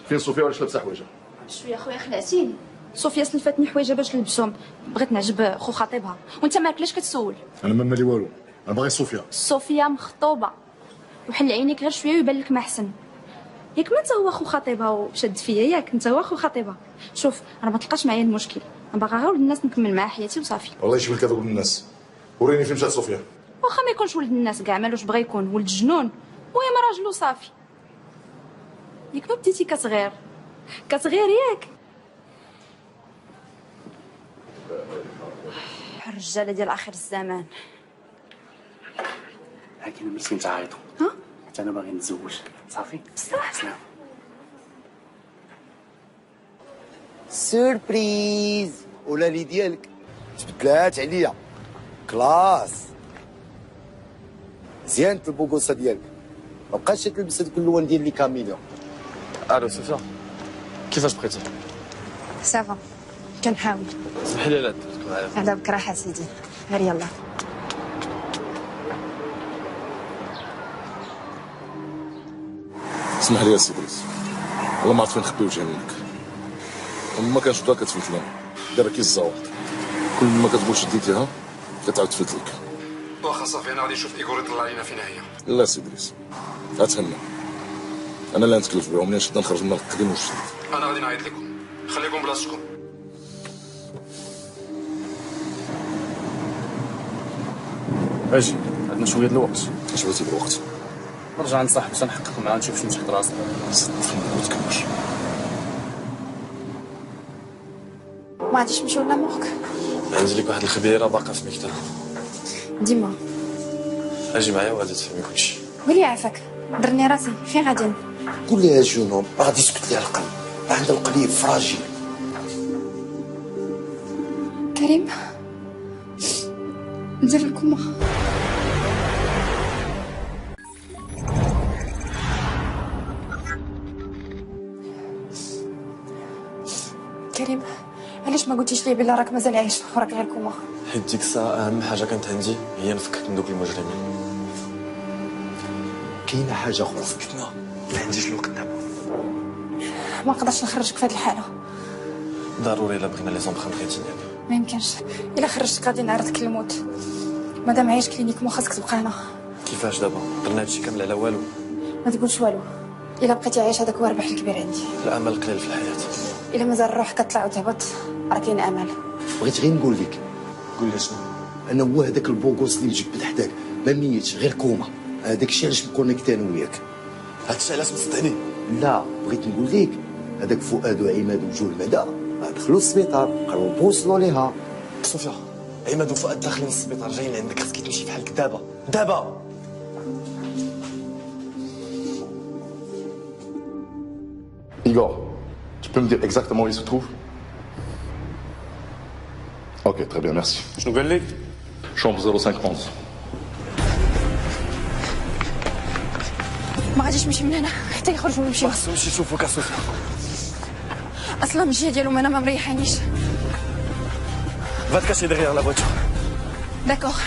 فين صوفيا وعلاش لابسه حوايجها؟ شويه خويا خلعتيني. صوفيا سلفتني حوايجها باش نلبسهم، بغيت نعجب خو خطيبها، وانت مالك علاش كتسول؟ انا ما مالي والو، انا باغي صوفيا. صوفيا مخطوبه، وحل عينيك غير شويه ويبان لك ما احسن. ياك ما انت هو خو خطيبها وشد فيا، ياك انت هو خو خطيبها. شوف انا ما تلقاش معايا المشكل، انا باغا غير ولد الناس نكمل معاه حياتي وصافي. والله يشبه كتقول الناس. وريني فين مشات صوفيا. واخا ما يكونش ولد الناس كاع، مالوش بغا يكون ولد جنون، المهم راجل وصافي. ياك ما بديتي كتغير ياك. الرجاله ديال اخر الزمان. لكن مسكين تعيطوا. ها؟ حتى انا باغي نتزوج صافي. بصح سلام. سوربريز ولالي ديالك تبدلات عليا كلاس. زيانة البوكوسه ديالك، ما بقاش تلبس هذوك اللوان ديال لي كاميليون. الو سفيان كيفاش بقيتي؟ سافا كنحاول. اسمحي لي لا درتك معايا. على بك راحه سيدي، غير يلا. اسمح لي يا سي دريس، والله ما عرفت فين نخبي وجهي منك. ما كانش بدا كتفلت لنا، دايره كي الزواق. كل ما كتقول شديتيها كتعاود تفلت لك. واخا صافي انا غادي نشوف ايغور يطلع علينا فينا هي. لا سي دريس، اتهنى. انا اللي نتكلف بهم، منين شدنا نخرج من القديم والجديد. انا غادي نعيط لكم، خليكم بلاصتكم. اجي عندنا شويه د الوقت. اش بغيتي بالوقت؟ نرجع نصاحب باش نحقق معاه نشوف شنو تحت راسنا. ما تكبرش. ما غاديش نمشيو لامورك. عندي لك واحد الخبيره باقا في المكتب. ديما اجي معايا وغادي تفهمي كلشي. ولي عافاك درني راسي فين غاديين؟ قول لي يا جنون غادي يسكت لي القلب، عندها القلب فراجيل. كريم ندير لكم كريم، علاش ما قلتيش لي بلي راك مازال عايش وراك غير كوما؟ حيت ديك الساعه اهم حاجه كانت عندي هي نفكك من دوك المجرمين. كاينه حاجه اخرى فكتنا، ما عنديش الوقت دابا. ما نقدرش نخرجك في هذه الحاله. ضروري الا بغينا لي زومبخ مخيتيني. ما يمكنش، الا خرجتك غادي نعرضك للموت. مادام عايش كلينيك مو خاصك تبقى هنا. كيفاش دابا؟ درنا هادشي كامل على والو. ما تقولش والو، الا بقيتي عايش هذاك هو الربح الكبير عندي. الامل قليل في الحياه. الا مازال الروح كتطلع وتهبط راه كاين امل. بغيت غير نقول لك، قول لي شنو؟ انا هو هذاك البوغوس اللي مجبد حداك ما ميتش غير كوما. هذاك الشيء علاش مكونيكتي انا وياك. هادشي علاش مصدقني؟ لا بغيت نقول لك هذاك فؤاد وعماد وجوه المدى دخلوا للسبيطار قالوا بوصلوا ليها. صوفيا عماد وفؤاد داخلين للسبيطار جايين عندك، خاصك تمشي بحالك دابا دابا. Igor, tu peux me dire exactement où il se trouve? Ok, très bien, merci. شنو قال لك؟ Chambre 0511. ما غاديش نمشي من هنا حتى يخرجوا ونمشيو. خاصو نمشي نشوفوك صوفيا. اصلا الجهه ديالهم انا ما مريحانيش. Va te cacher derrière la voiture. داكوغ.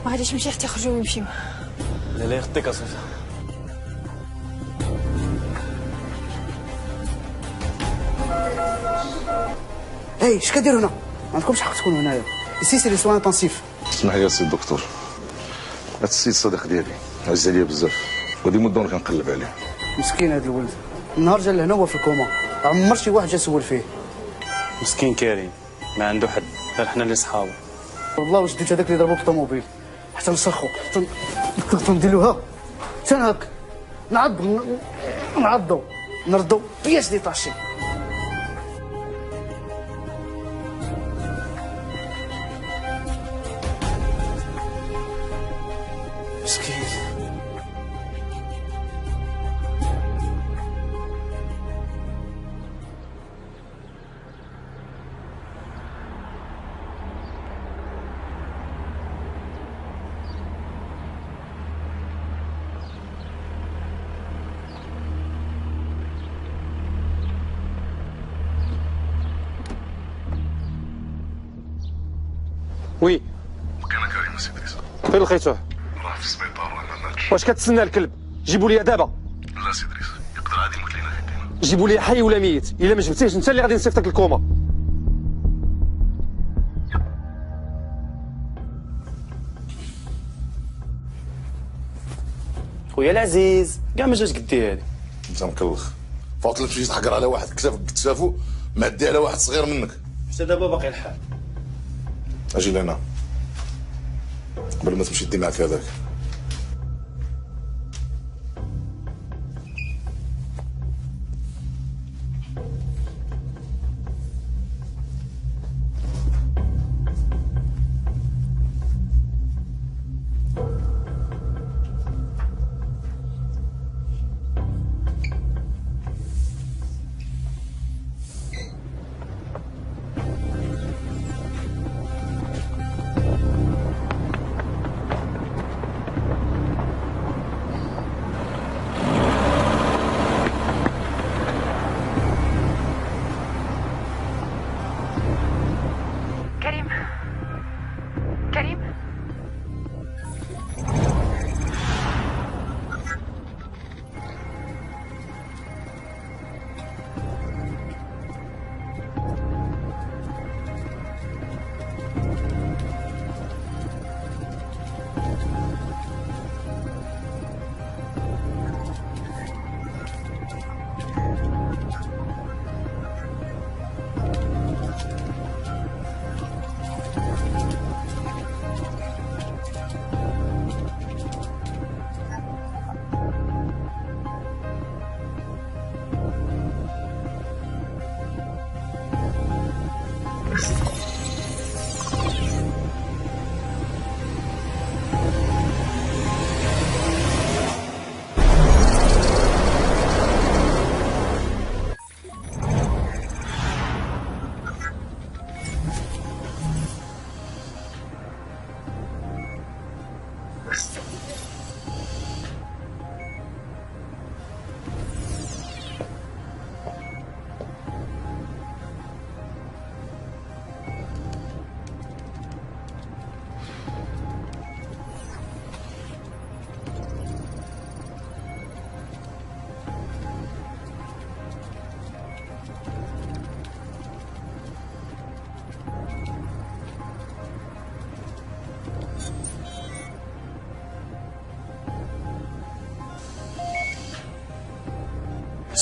ما غاديش نمشي حتى يخرجوا ونمشيو. لا يخطيك صوفيا. اي اش كديروا هنا؟ ما عندكمش حق تكونوا هنايا. سي سي لي سوان انتنسيف. اسمح لي يا سي الدكتور، هاد السيد صديق ديالي عز عليا بزاف، ودي مده وانا كنقلب عليه. مسكين هذا الولد، النهار جا لهنا هو في الكوما، عمر شي واحد جا سول فيه. مسكين كريم ما عنده حد غير حنا اللي صحابه. والله وجدت هذاك اللي ضربو بالطوموبيل حتى نسخو تنديروها حتى هاك نعضو نردو بياش ديطاشي. مسكين. وي كان كريم سي دريس. فين لقيتوه؟ راه في السبيطار ولا ماتش. واش كتسنى الكلب؟ جيبوا لي دابا. لا سي دريس، يقدر عادي يموت لينا يدينا. جيبوا لي حي ولا ميت، الا ما جبتيش انت اللي غادي نصيفطك الكوما. خويا العزيز كاع ما جاش قدي هادي. انت مكلخ، فاضل تمشي تحقر على واحد كتافك بكتافو معدي على واحد صغير منك. حتى دابا باقي الحال. اجي لهنا قبل ما تمشي دي معك هذاك.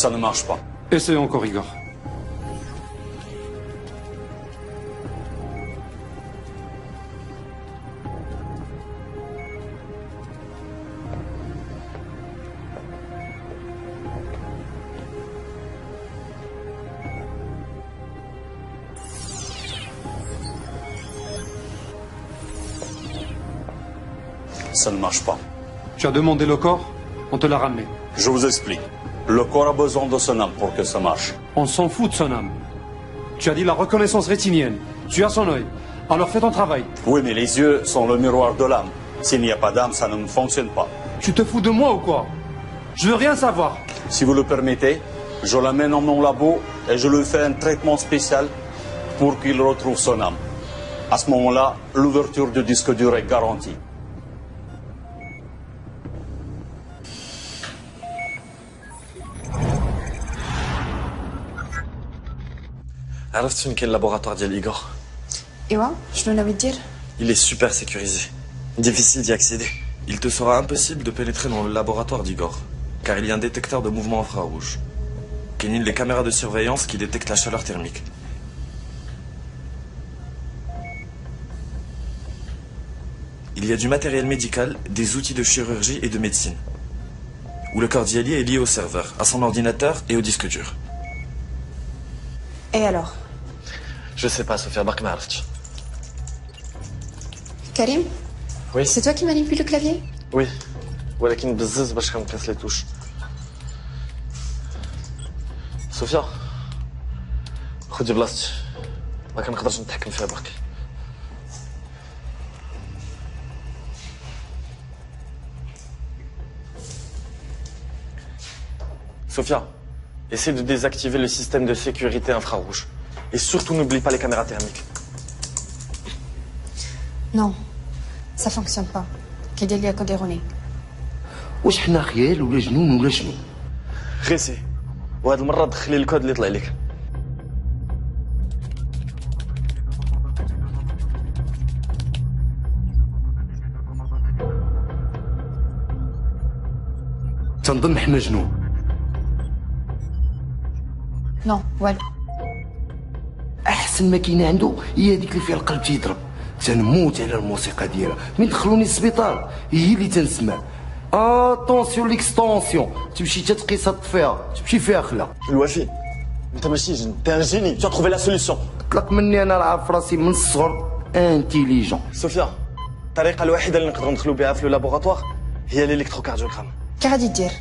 Ça ne marche pas. Essaye encore, Igor. Ça ne marche pas. Tu as demandé le corps, on te l'a ramené. Je vous explique. Le corps a besoin de son âme pour que ça marche. On s'en fout de son âme. Tu as dit la reconnaissance rétinienne. Tu as son œil. Alors fais ton travail. Oui, mais les yeux sont le miroir de l'âme. S'il n'y a pas d'âme, ça ne fonctionne pas. Tu te fous de moi ou quoi? Je veux rien savoir. Si vous le permettez, je l'amène dans mon labo et je lui fais un traitement spécial pour qu'il retrouve son âme. À ce moment-là, l'ouverture du disque dur est garantie. عرفت فين كاين اللابوراتوار ديال إيغور؟ ايوا شنو ناوي دير؟ Il est super sécurisé. Difficile d'y accéder. Il te sera impossible de pénétrer dans le laboratoire d'Igor, car il y a un détecteur de mouvement infrarouge. Kenin les caméras de surveillance qui détectent la chaleur thermique. Il y a du matériel médical, des outils de chirurgie et de médecine. Où le corps d'Yali est lié au serveur, à son ordinateur et au disque dur. Et alors? Je sais pas, Sophia, bark ma عرفتش. Karim? Oui. C'est toi qui manipules le clavier? Oui. ولكن بزز باش كنقيس لي توش. صوفيا خدي بلاصتي. ما كنقدرش نتحكم فيها برك. Sophia, essaie de désactiver le système de sécurité infrarouge. Et surtout n'oublie pas les caméras thermiques. Non, ça fonctionne pas. كيدير ليا كود ايروني. واش حنا خيال ولا جنون ولا شنو؟ غيسي وهاد المرة دخلي الكود اللي طلع لك. تنظن حنا جنون. Non, والو. احسن ما كاينه عنده هي هذيك اللي فيها القلب تيضرب. تنموت على الموسيقى ديالها من دخلوني للسبيطار هي اللي تنسمع. اتونسيون ليكستونسيون تمشي تتقيسها تطفيها تمشي فيها خلا. الوفي انت ماشي جن انت ان جيني tu as trouvé la solution. طلق مني انا عارف راسي من الصغر انتيليجون. صوفيا الطريقة الوحيدة اللي نقدروا ندخلوا بها في اللابوراتوار هي الالكتروكارديوغرام. كغادي دير؟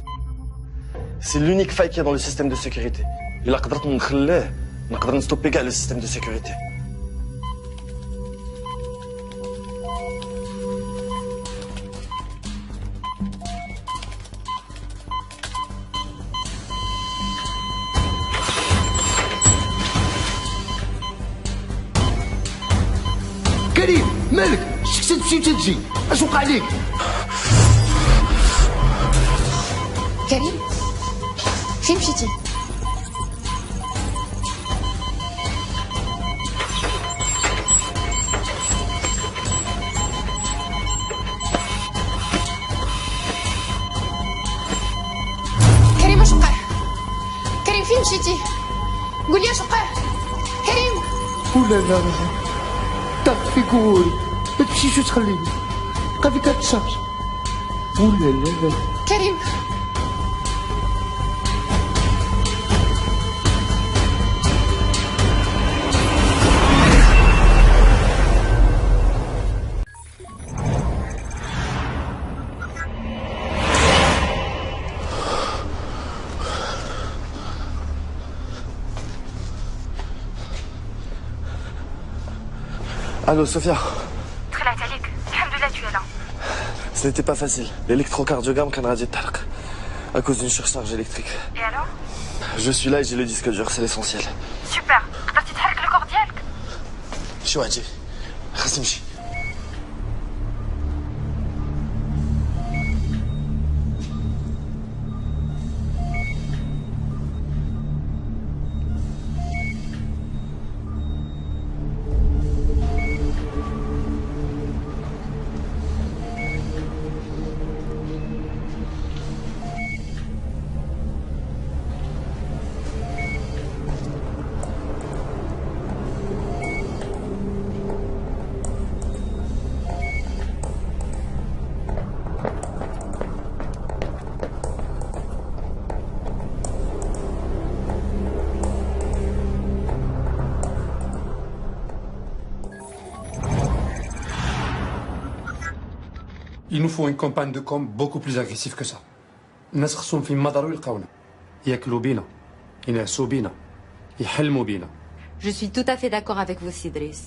سي لونيك فاي كي dans le système de sécurité. إلا قدرت نخليه نقدر نستوبي كاع لو سيستيم دو سيكوريتي. كريم مالك؟ شكت تمشي وتجي اش وقع لك؟ كريم فين مشيتي؟ كريم اش وقع؟ كريم فين مشيتي؟ قول لي اش وقع؟ كريم ولا لا لا طاقت في كوري ما تمشيش وتخليني بقى فيك هتشارج. ولا لا لا كريم Allô, Sophia. طلعت عليك الحمد لله tu es là. Ce n'était pas facile. L'électrocardiogramme كان غادي يتحرق à cause d'une surcharge électrique. Et alors? Je suis là et j'ai le disque dur, c'est l'essentiel. سوبر قدرتي تحرك الكور ديالك؟ شو عجيب خاص نمشي. Il nous faut une campagne de com beaucoup plus agressive que ça. الناس خصهم فين ما داروا يلقاونا ياكلوا بينا ينعسوا بينا يحلموا بينا. Je suis tout à fait d'accord avec vous, Sidris.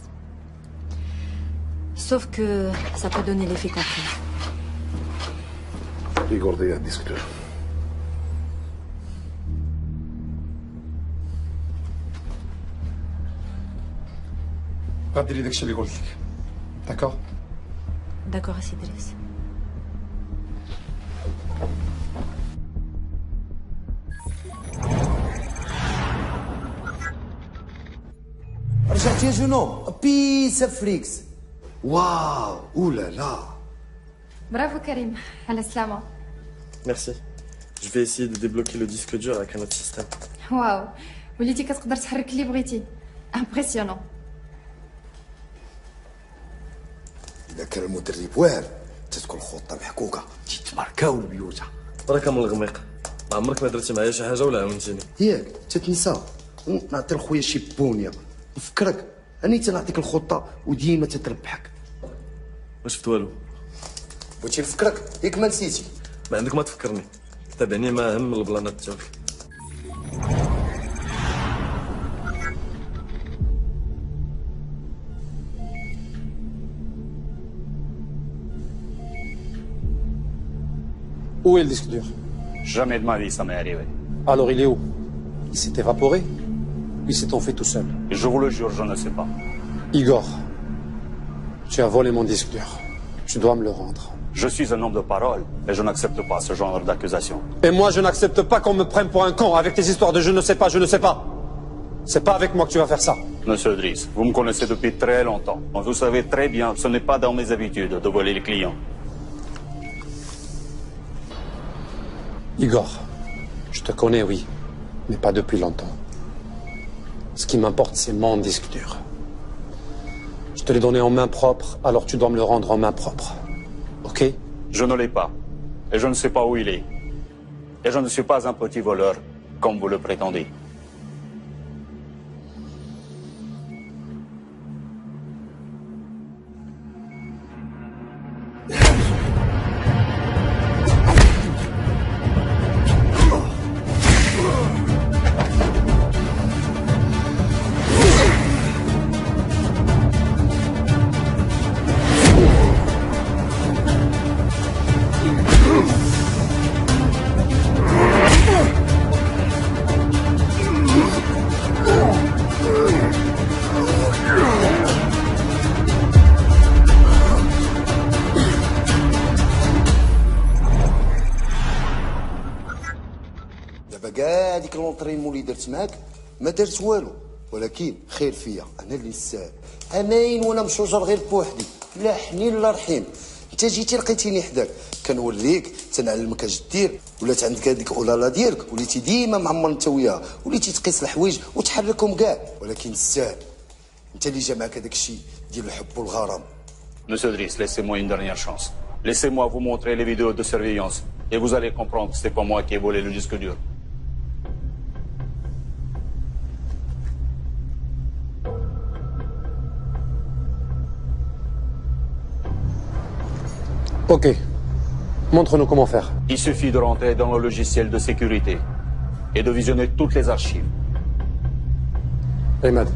Sauf que ça peut donner l'effet contraire. Igor ضيع الديسكتور. غادي لي داكشي اللي قلت لك. داكور؟ D'accord, Sidris. رجعت يا جنو بيسا فريكس. واو اولا لا. برافو كريم على السلامة. Merci. Je vais essayer de débloquer le disque dur avec un autre système. واو وليتي كتقدر تحرك اللي بغيتي. امبرسيونون. إذا كان المدرب واعر تتكون خطة محكوكة تيتماركاو البيوت. راك من الغميق، ما عمرك ما درتي معايا شي حاجة ولا عاونتيني. ياك تتنسى نعطي لخويا شي بونية نفكرك أني تنعطيك الخطة وديما تتربحك. ما شفت والو. بغيتي نفكرك ياك ما نسيتي. ما عندك ما تفكرني، تابعني ما هم البلانات تاعك. Où est le disque dur? Jamais de ma vie ça m'est arrivé. Alors il est où? Il s'est évaporé? Il s'est enfui tout seul? Je vous le jure, je ne sais pas. Igor, tu as volé mon disque dur. Tu dois me le rendre. Je suis un homme de parole et je n'accepte pas ce genre d'accusation. Et moi, je n'accepte pas qu'on me prenne pour un con avec tes histoires de je ne sais pas, je ne sais pas. C'est pas avec moi que tu vas faire ça. Monsieur Driss, vous me connaissez depuis très longtemps. Vous savez très bien, ce n'est pas dans mes habitudes de voler les clients. Igor, je te connais, oui, mais pas depuis longtemps. Ce qui m'importe, c'est mon disque dur. Je te l'ai donné en main propre, alors tu dois me le rendre en main propre. Ok? Je ne l'ai pas. Et je ne sais pas où il est. Et je ne suis pas un petit voleur, comme vous le prétendez. كاع ديك لونطريمون اللي درت معاك ما درت والو، ولكن خير فيا انا اللي نسال. امين وانا مشوجر غير بوحدي، لا حنين لا رحيم. انت جيتي لقيتيني حداك كنوريك تنعلمك اش دير، ولات عندك هذيك اولالا ديالك، وليتي ديما معمر انت وياها، وليتي تقيس الحوايج وتحركهم كاع، ولكن السهل انت اللي جا معاك هذاك الشيء ديال الحب والغرام. Monsieur Driss, laissez-moi une dernière chance. Laissez-moi vous montrer les vidéos de surveillance et vous allez comprendre que c'est pas moi qui ai volé le disque dur. Ok. Montre-nous comment faire. Il suffit de rentrer dans le logiciel de sécurité et de visionner toutes les archives. Ahmed.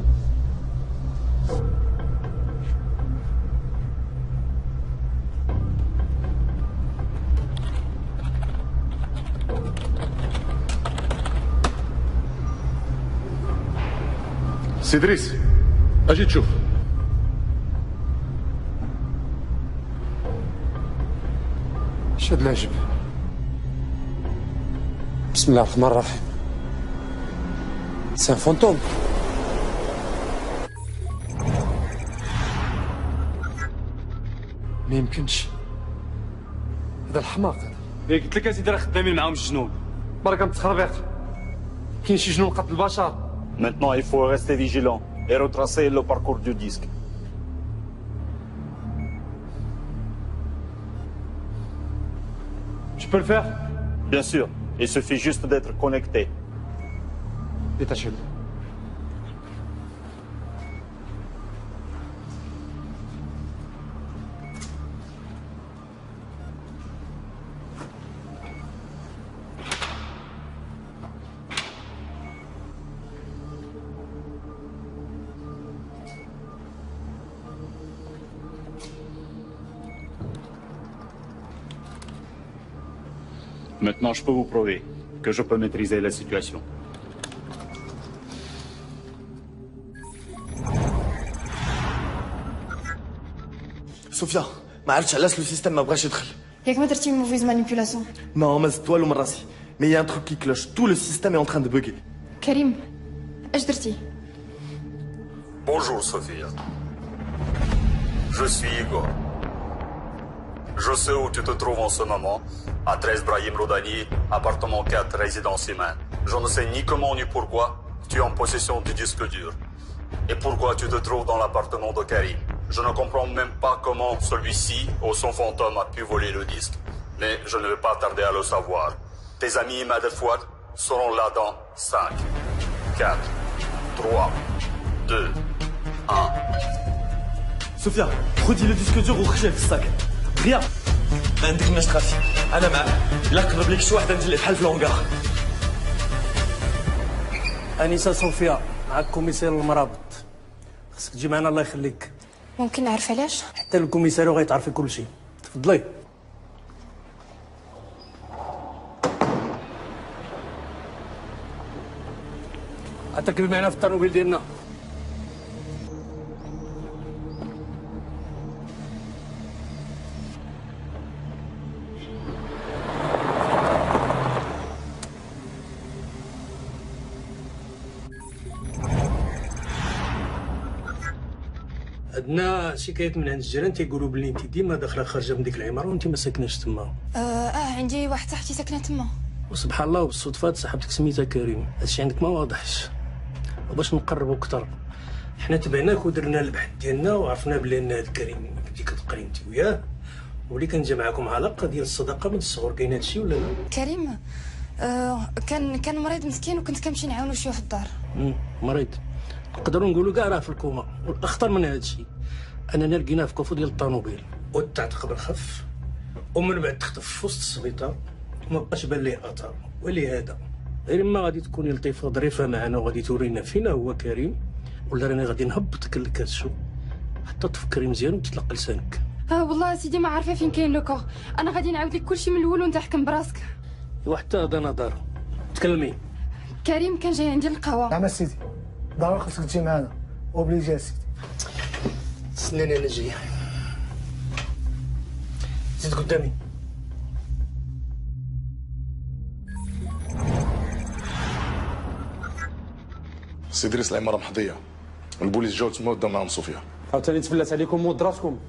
سي دريس اجي تشوف. شد العجب. بسم الله الرحمن الرحيم. سي ان فونتوم. ما يمكنش. هذا الحماق هذا. قلت لك اسيدي راه خدامين معاهم الجنوب. برك متخربيق. كاين شي جنون قتل البشر. Maintenant, il faut rester vigilant et retracer le parcours du disque. Tu peux le faire? Bien sûr, il suffit juste d'être connecté. Détachez-le. Maintenant, je peux vous prouver que je peux maîtriser la situation. صوفيا ما عرفتش علاش لو سيستيم ما بغاش يدخل. ياك ما درتي موفيز مانيبيولاسيون؟ ما زدت والو من راسي. مي يا ان تروك كي كلوش تو لو سيستيم اي ان تران دو بوغي. كريم اش درتي؟ Bonjour Sophia. Je suis Igor. Je sais où tu te trouves en ce moment, à 13 Brahim Rodani, appartement 4, résidence humaine. Je ne sais ni comment ni pourquoi tu es en possession du disque dur. Et pourquoi tu te trouves dans l'appartement de Karim. Je ne comprends même pas comment celui-ci, ou son fantôme, a pu voler le disque. Mais je ne vais pas tarder à le savoir. Tes amis Imad El Fouad seront là dans 5, 4, 3, 2, 1. صوفيا خدي لو ديسك دور وخرجي في الصاك. دغيا ما عندك ماش تخافي انا معاك. الا قرب لك شي واحد ندير بحال في لونغار. انسه صوفيا معك كوميسير المرابط. خصك تجي معنا الله يخليك. ممكن نعرف علاش؟ حتى الكوميساريو غيتعرفي كل شيء. تفضلي. غتركبي معنا في الطوموبيل ديالنا. عندنا شكايات من عند الجيران تيقولوا بلي انت ديما داخله خارجه من ديك العماره وانت ما ساكناش تما. عندي واحد صاحبتي ساكنه تما. وسبحان الله وبالصدفه صاحبتك سميتها كريم. هادشي عندك ما واضحش. وباش نقربوا اكثر حنا تبعناك ودرنا البحث ديالنا وعرفنا بلي ان هاد كريم كنتي كتقري انت وياه ولي كان جا معاكم علاقه ديال الصداقه من الصغر. كاين هادشي ولا لا؟ كريم كان مريض مسكين وكنت كنمشي نعاونو شويه في الدار. مريض نقدروا نقولوا كاع راه في الكوما. والاخطر من هادشي اننا لقيناه في كوفو ديال الطوموبيل وتعتق بالخف ومن بعد تختف في وسط السبيطار وما بقاش بان ليه اثار. ولهذا غير ما غادي تكوني لطيفه ظريفه معنا وغادي تورينا فينا هو كريم ولا راني غادي نهبطك للكاتشو حتى تفكري مزيان وتطلق لسانك. والله سيدي ما عارفه فين كاين لوكور. انا غادي نعاود لك كلشي من الاول وانت حكم براسك. وحتى هذا نظر تكلمي. كريم كان جاي عندي القهوه. نعم سيدي ضروري خصك تجي معنا اوبليجي سيدي. تسناني انا جاي. زيد قدامي. سي ادريس العماره محظيه. البوليس جاو تما وداو معاهم صوفيا. عاوتاني تفلت عليكم موت راسكم.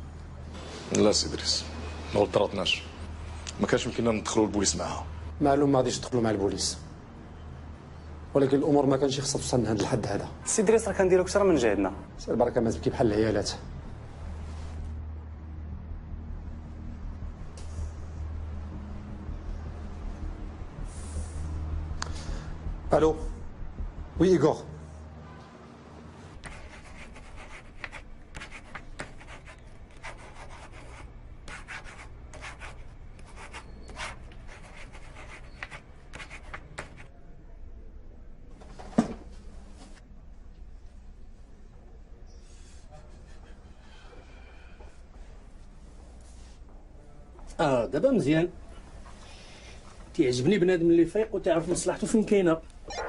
لا سي ادريس ما ضرطناش. ما كانش يمكننا ندخلوا البوليس معاها. معلوم ما غاديش تدخلوا مع البوليس ولكن الامور ما كانش خصها توصل لهذا الحد هذا. سي دريس راه كنديرو اكثر من جهدنا. سير بركه ما تبكي بحال العيالات. الو وي ايغور. دابا مزيان. تيعجبني بنادم اللي فايق وتعرف مصلحته فين كاينه.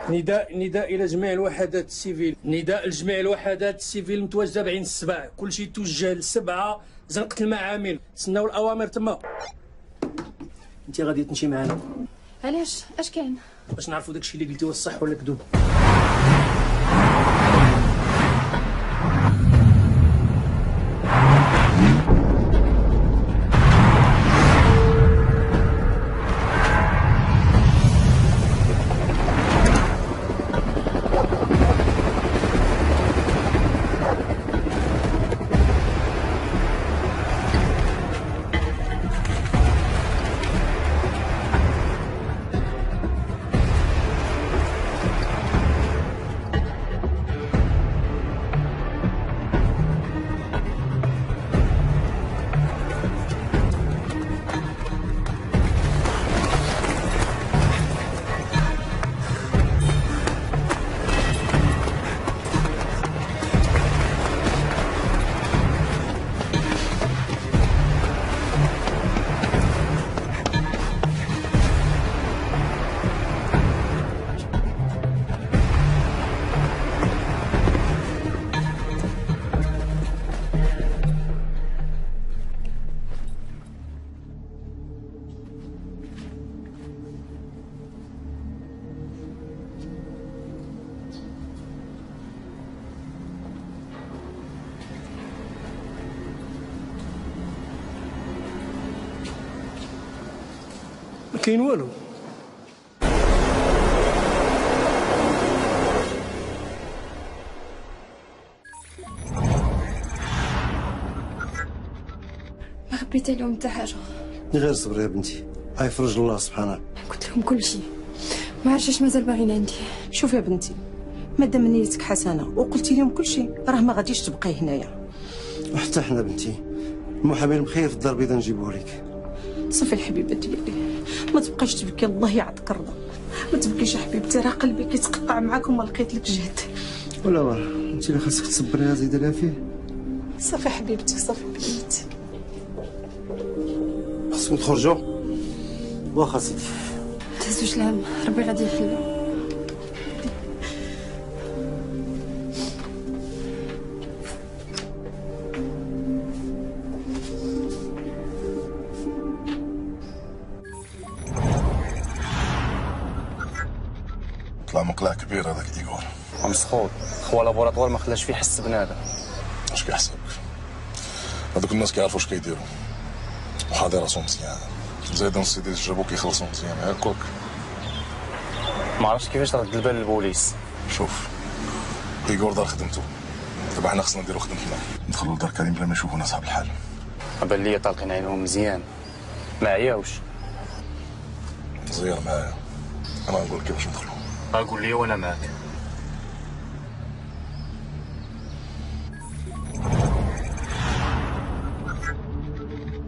نداء الى جميع الوحدات السيفيل. نداء لجميع الوحدات السيفيل متواجده بعين السبع. كلشي توجه للسبعه زنقه المعامل. تسناو الاوامر تما. انت غادي تمشي معنا. علاش؟ اش كاين؟ باش نعرفوا داكشي اللي قلتي واش صح ولا كذوب. كاين والو. ما خبيت لهم حتى حاجه. غير صبري يا بنتي، هاي فرج الله سبحانه. قلت لهم كل شيء، ما عرفتش اش مازال باغيين عندي. شوف يا بنتي، مادام نيتك حسنه وقلتي لهم كل شيء راه ما غاديش تبقاي هنايا. وحتى حنا بنتي المحامي مخير في الدار البيضاء نجيبوه لك. صافي الحبيبه ديالي، ما تبقايش تبكي، الله يعطيك الرضا. ما تبكيش يا حبيبتي، راه قلبي كيتقطع معاك وما لقيت لك جهد. ولا واه انت اللي خاصك تصبري زيد لها فيه. صافي حبيبتي، صافي بنيتي. خاصكم تخرجوا. واخا سيدي. تهزوش الهم، ربي غادي يحلو. طلع مقلع كبير هذاك ايغور. مسخوط، خوا لابوراتوار ما خلاش فيه حس بنادم. اش كيحسبك؟ هذوك الناس كيعرفوا اش كيديروا. وحاضر راسهم مزيان. زايد نص سيدي جابوك كيخلصوا مزيان هاكوك. ما عرفتش كيفاش رد البال للبوليس. شوف ايغور دار خدمته، دابا حنا خصنا نديرو خدمتنا، ندخلوا لدار كريم بلا ما يشوفونا صاحب الحال. بان ليا طالقين عينهم مزيان، ما عياوش. زير معايا، انا نقول لك كيفاش ندخلوا. قول لي وانا معاك.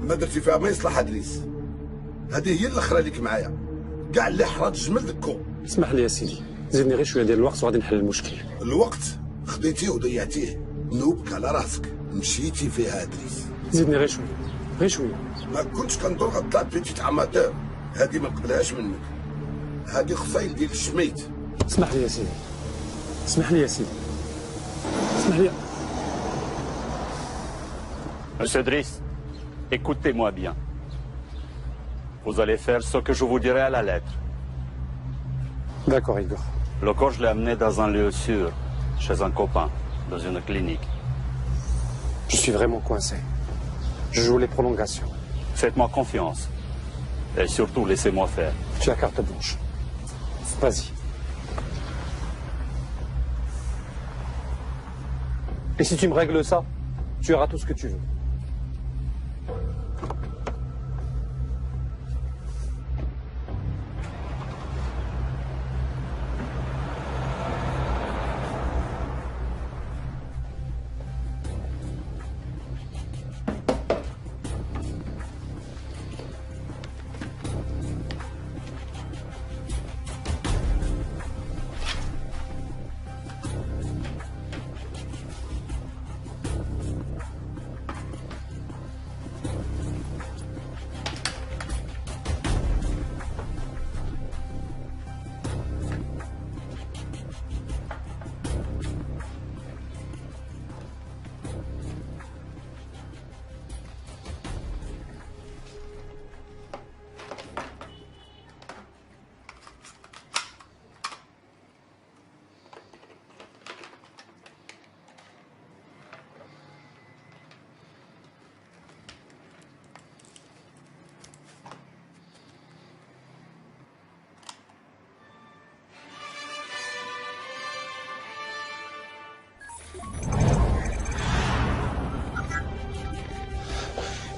ما درتي فيها ما يصلح ادريس. هذه هي الاخرى ليك معايا، كاع اللي حرات جمل دكو. اسمح لي يا سيدي، زيدني غير شويه ديال الوقت وغادي نحل المشكل. الوقت خديتيه وضيعتيه، نوبك على راسك، مشيتي فيها ادريس. زيدني غير شويه، غير شويه. ما كنتش كندور غطلع بيتيت عماتور، هذه ما نقبلهاش منك. هذه خصايل ديال الشميت. اسمح لي يا سيدي، اسمح لي يا سيدي، اسمح لي. Monsieur Driss, écoutez-moi bien. Vous allez faire ce que je vous dirai à la lettre. D'accord, Igor. Le corps, je l'ai amené dans un lieu sûr, chez un copain, dans une clinique. Je suis vraiment coincé. Je joue les prolongations. Faites-moi confiance. Et surtout, laissez-moi faire. Tu as carte blanche. Vas-y. Et si tu me règles ça, tu auras tout ce que tu veux.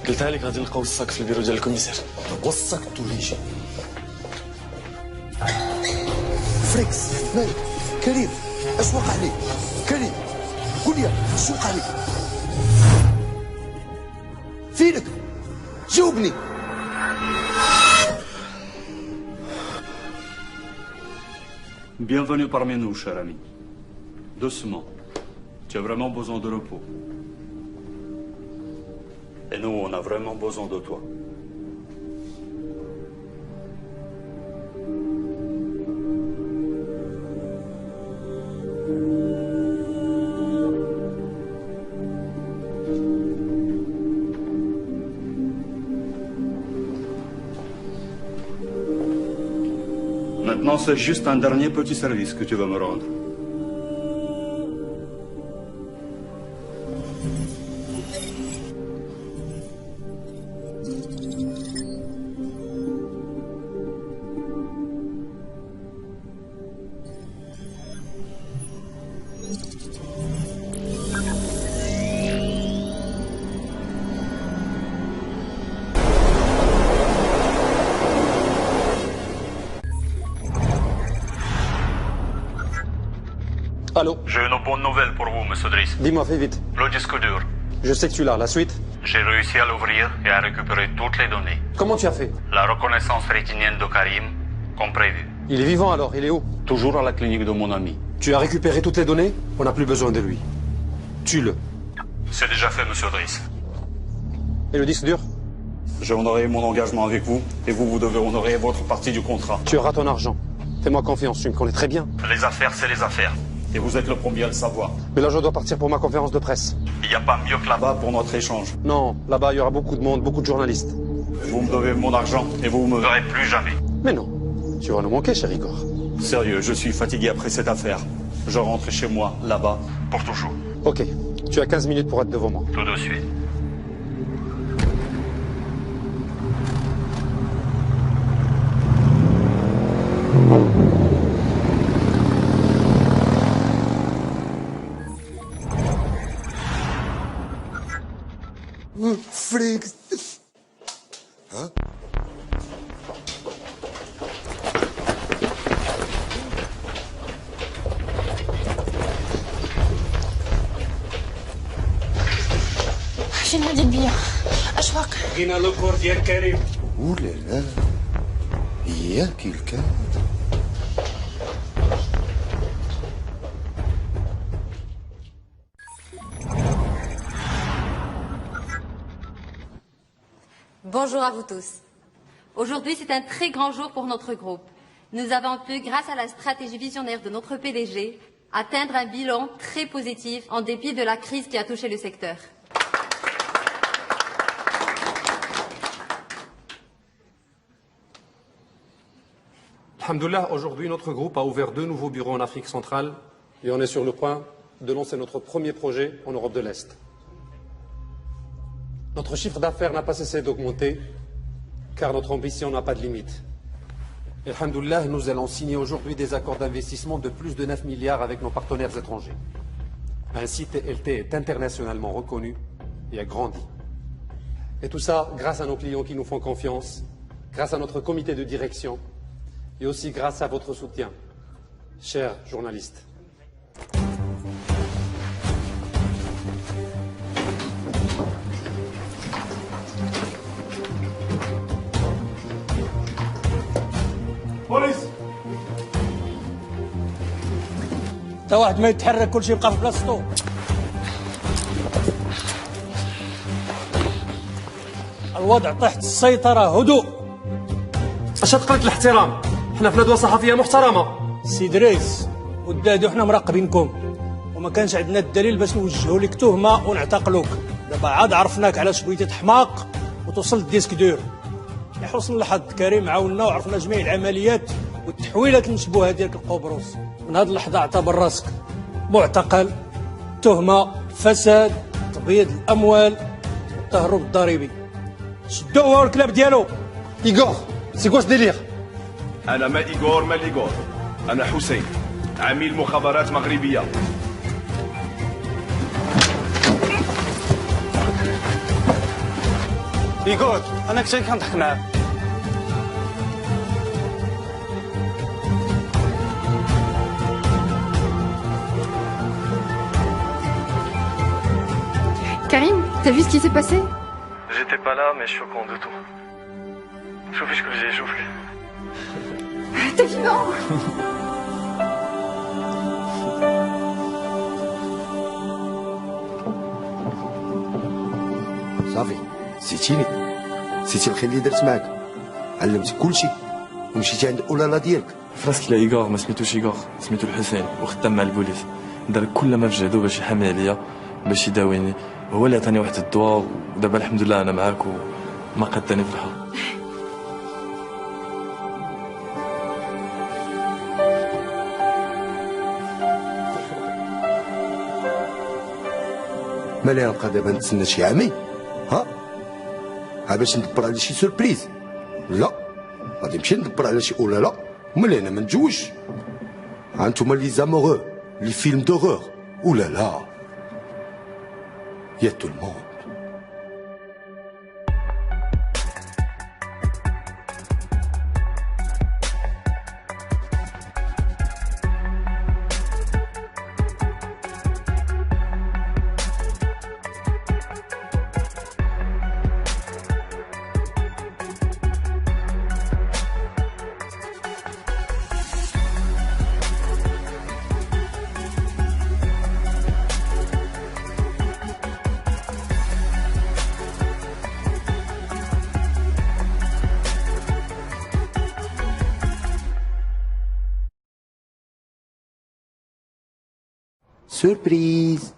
قلتها لك غادي نلقاو الصاك في البيرو ديال الكوميسير. والصاك توليجي. فريكس مالك؟ كريم اش وقع لك؟ كريم قول لي اش وقع لك؟ فينك؟ جاوبني. Bienvenue parmi nous, cher ami. Doucement. Tu as vraiment besoin de repos. Et nous, on a vraiment besoin de toi. Maintenant, c'est juste un dernier petit service que tu vas me rendre. Allô? J'ai une bonne nouvelle pour vous, monsieur Driss. Dis-moi, fais vite. Le disque dur. Je sais que tu l'as. La suite? J'ai réussi à l'ouvrir et à récupérer toutes les données. Comment tu as fait? La reconnaissance rétinienne de Karim, comme prévu. Il est vivant alors, il est où? Toujours à la clinique de mon ami. Tu as récupéré toutes les données? On n'a plus besoin de lui. Tue-le. C'est déjà fait, monsieur Driss. Et le disque dur? J'ai honoré mon engagement avec vous, et vous devez honorer votre partie du contrat. Tu auras ton argent. Fais-moi confiance, tu me connais très bien. Les affaires, c'est les affaires. Et vous êtes le premier à le savoir. Mais là, je dois partir pour ma conférence de presse. Il n'y a pas mieux que là-bas pour notre échange. Non, là-bas, il y aura beaucoup de monde, beaucoup de journalistes. Vous me devez mon argent, et vous me verrez plus jamais. Mais non, tu vas nous manquer, cher Igor. Sérieux, je suis fatigué après cette affaire. Je rentre chez moi, là-bas, pour toujours. Ok, tu as 15 minutes pour être devant moi. Tout de suite. فريق ها شنو هادي البيا اشواق لقينا لوكور ديال كريم. ولا لا هي كي كان Bonjour à vous tous. Aujourd'hui, c'est un très grand jour pour notre groupe. Nous avons pu, grâce à la stratégie visionnaire de notre PDG, atteindre un bilan très positif en dépit de la crise qui a touché le secteur. Alhamdoulilah, aujourd'hui, notre groupe a ouvert 2 nouveaux bureaux en Afrique centrale et on est sur le point de lancer notre premier projet en Europe de l'Est. Notre chiffre d'affaires n'a pas cessé d'augmenter, car notre ambition n'a pas de limite. Et alhamdoulilah, nous allons signer aujourd'hui des accords d'investissement de plus de 9 milliards avec nos partenaires étrangers. Ainsi, TLT est internationalement reconnu et a grandi. Et tout ça grâce à nos clients qui nous font confiance, grâce à notre comité de direction et aussi grâce à votre soutien, chers journalistes. بوليس تا واحد ما يتحرك كلشي يبقى في بلاصتو. الوضع تحت السيطرة. هدوء. اش تقلك الاحترام؟ حنا في ندوة صحفية محترمة. سي دريس ودادو حنا مراقبينكم وما كانش عندنا الدليل باش نوجهوا لك تهمة ونعتقلوك. دابا عاد عرفناك علاش بغيتي تحماق وتوصل للديسك دور. لحسن الحظ كريم عاوننا وعرفنا جميع العمليات والتحويلات المشبوهه ديالك القبرص. من هذه اللحظه اعتبر راسك معتقل، تهمه فساد، تبييض الاموال والتهرب الضريبي. شدوه هو الكلاب ديالو. ايغور سي كوا ديلير؟ انا ما ايغور ما ليغور، انا حسين عميل مخابرات مغربيه. ايغور انا كنت كنضحك معاه. Karim, t'as vu ce qui s'est passé? J'étais pas là, mais je suis au courant de tout. شوفي شكون جاي يشوفك. T'es vivant. صافي نسيتيني، نسيتي الخير اللي درت معاك، علمتك كلشي ومشيتي عند اولالا ديالك. فراسك لا ايغور ما سميتوش ايغور، سميتو الحسين وخدام مع البوليس. دار كل ما في جهدو باش يحامي عليا باش يداويني، هو اللي عطاني واحد الدواء ودابا الحمد لله انا معاك وما قداني في الحر. مالي نبقى دابا نتسنى شي عامين ها باش ندبر على شي سوربريز؟ لا غادي نمشي ندبر على شي اولالا وملي انا ما نتزوجش. هانتوما لي زاموغو لي فيلم دوغور اولالا يا تو الموند. سوربريز.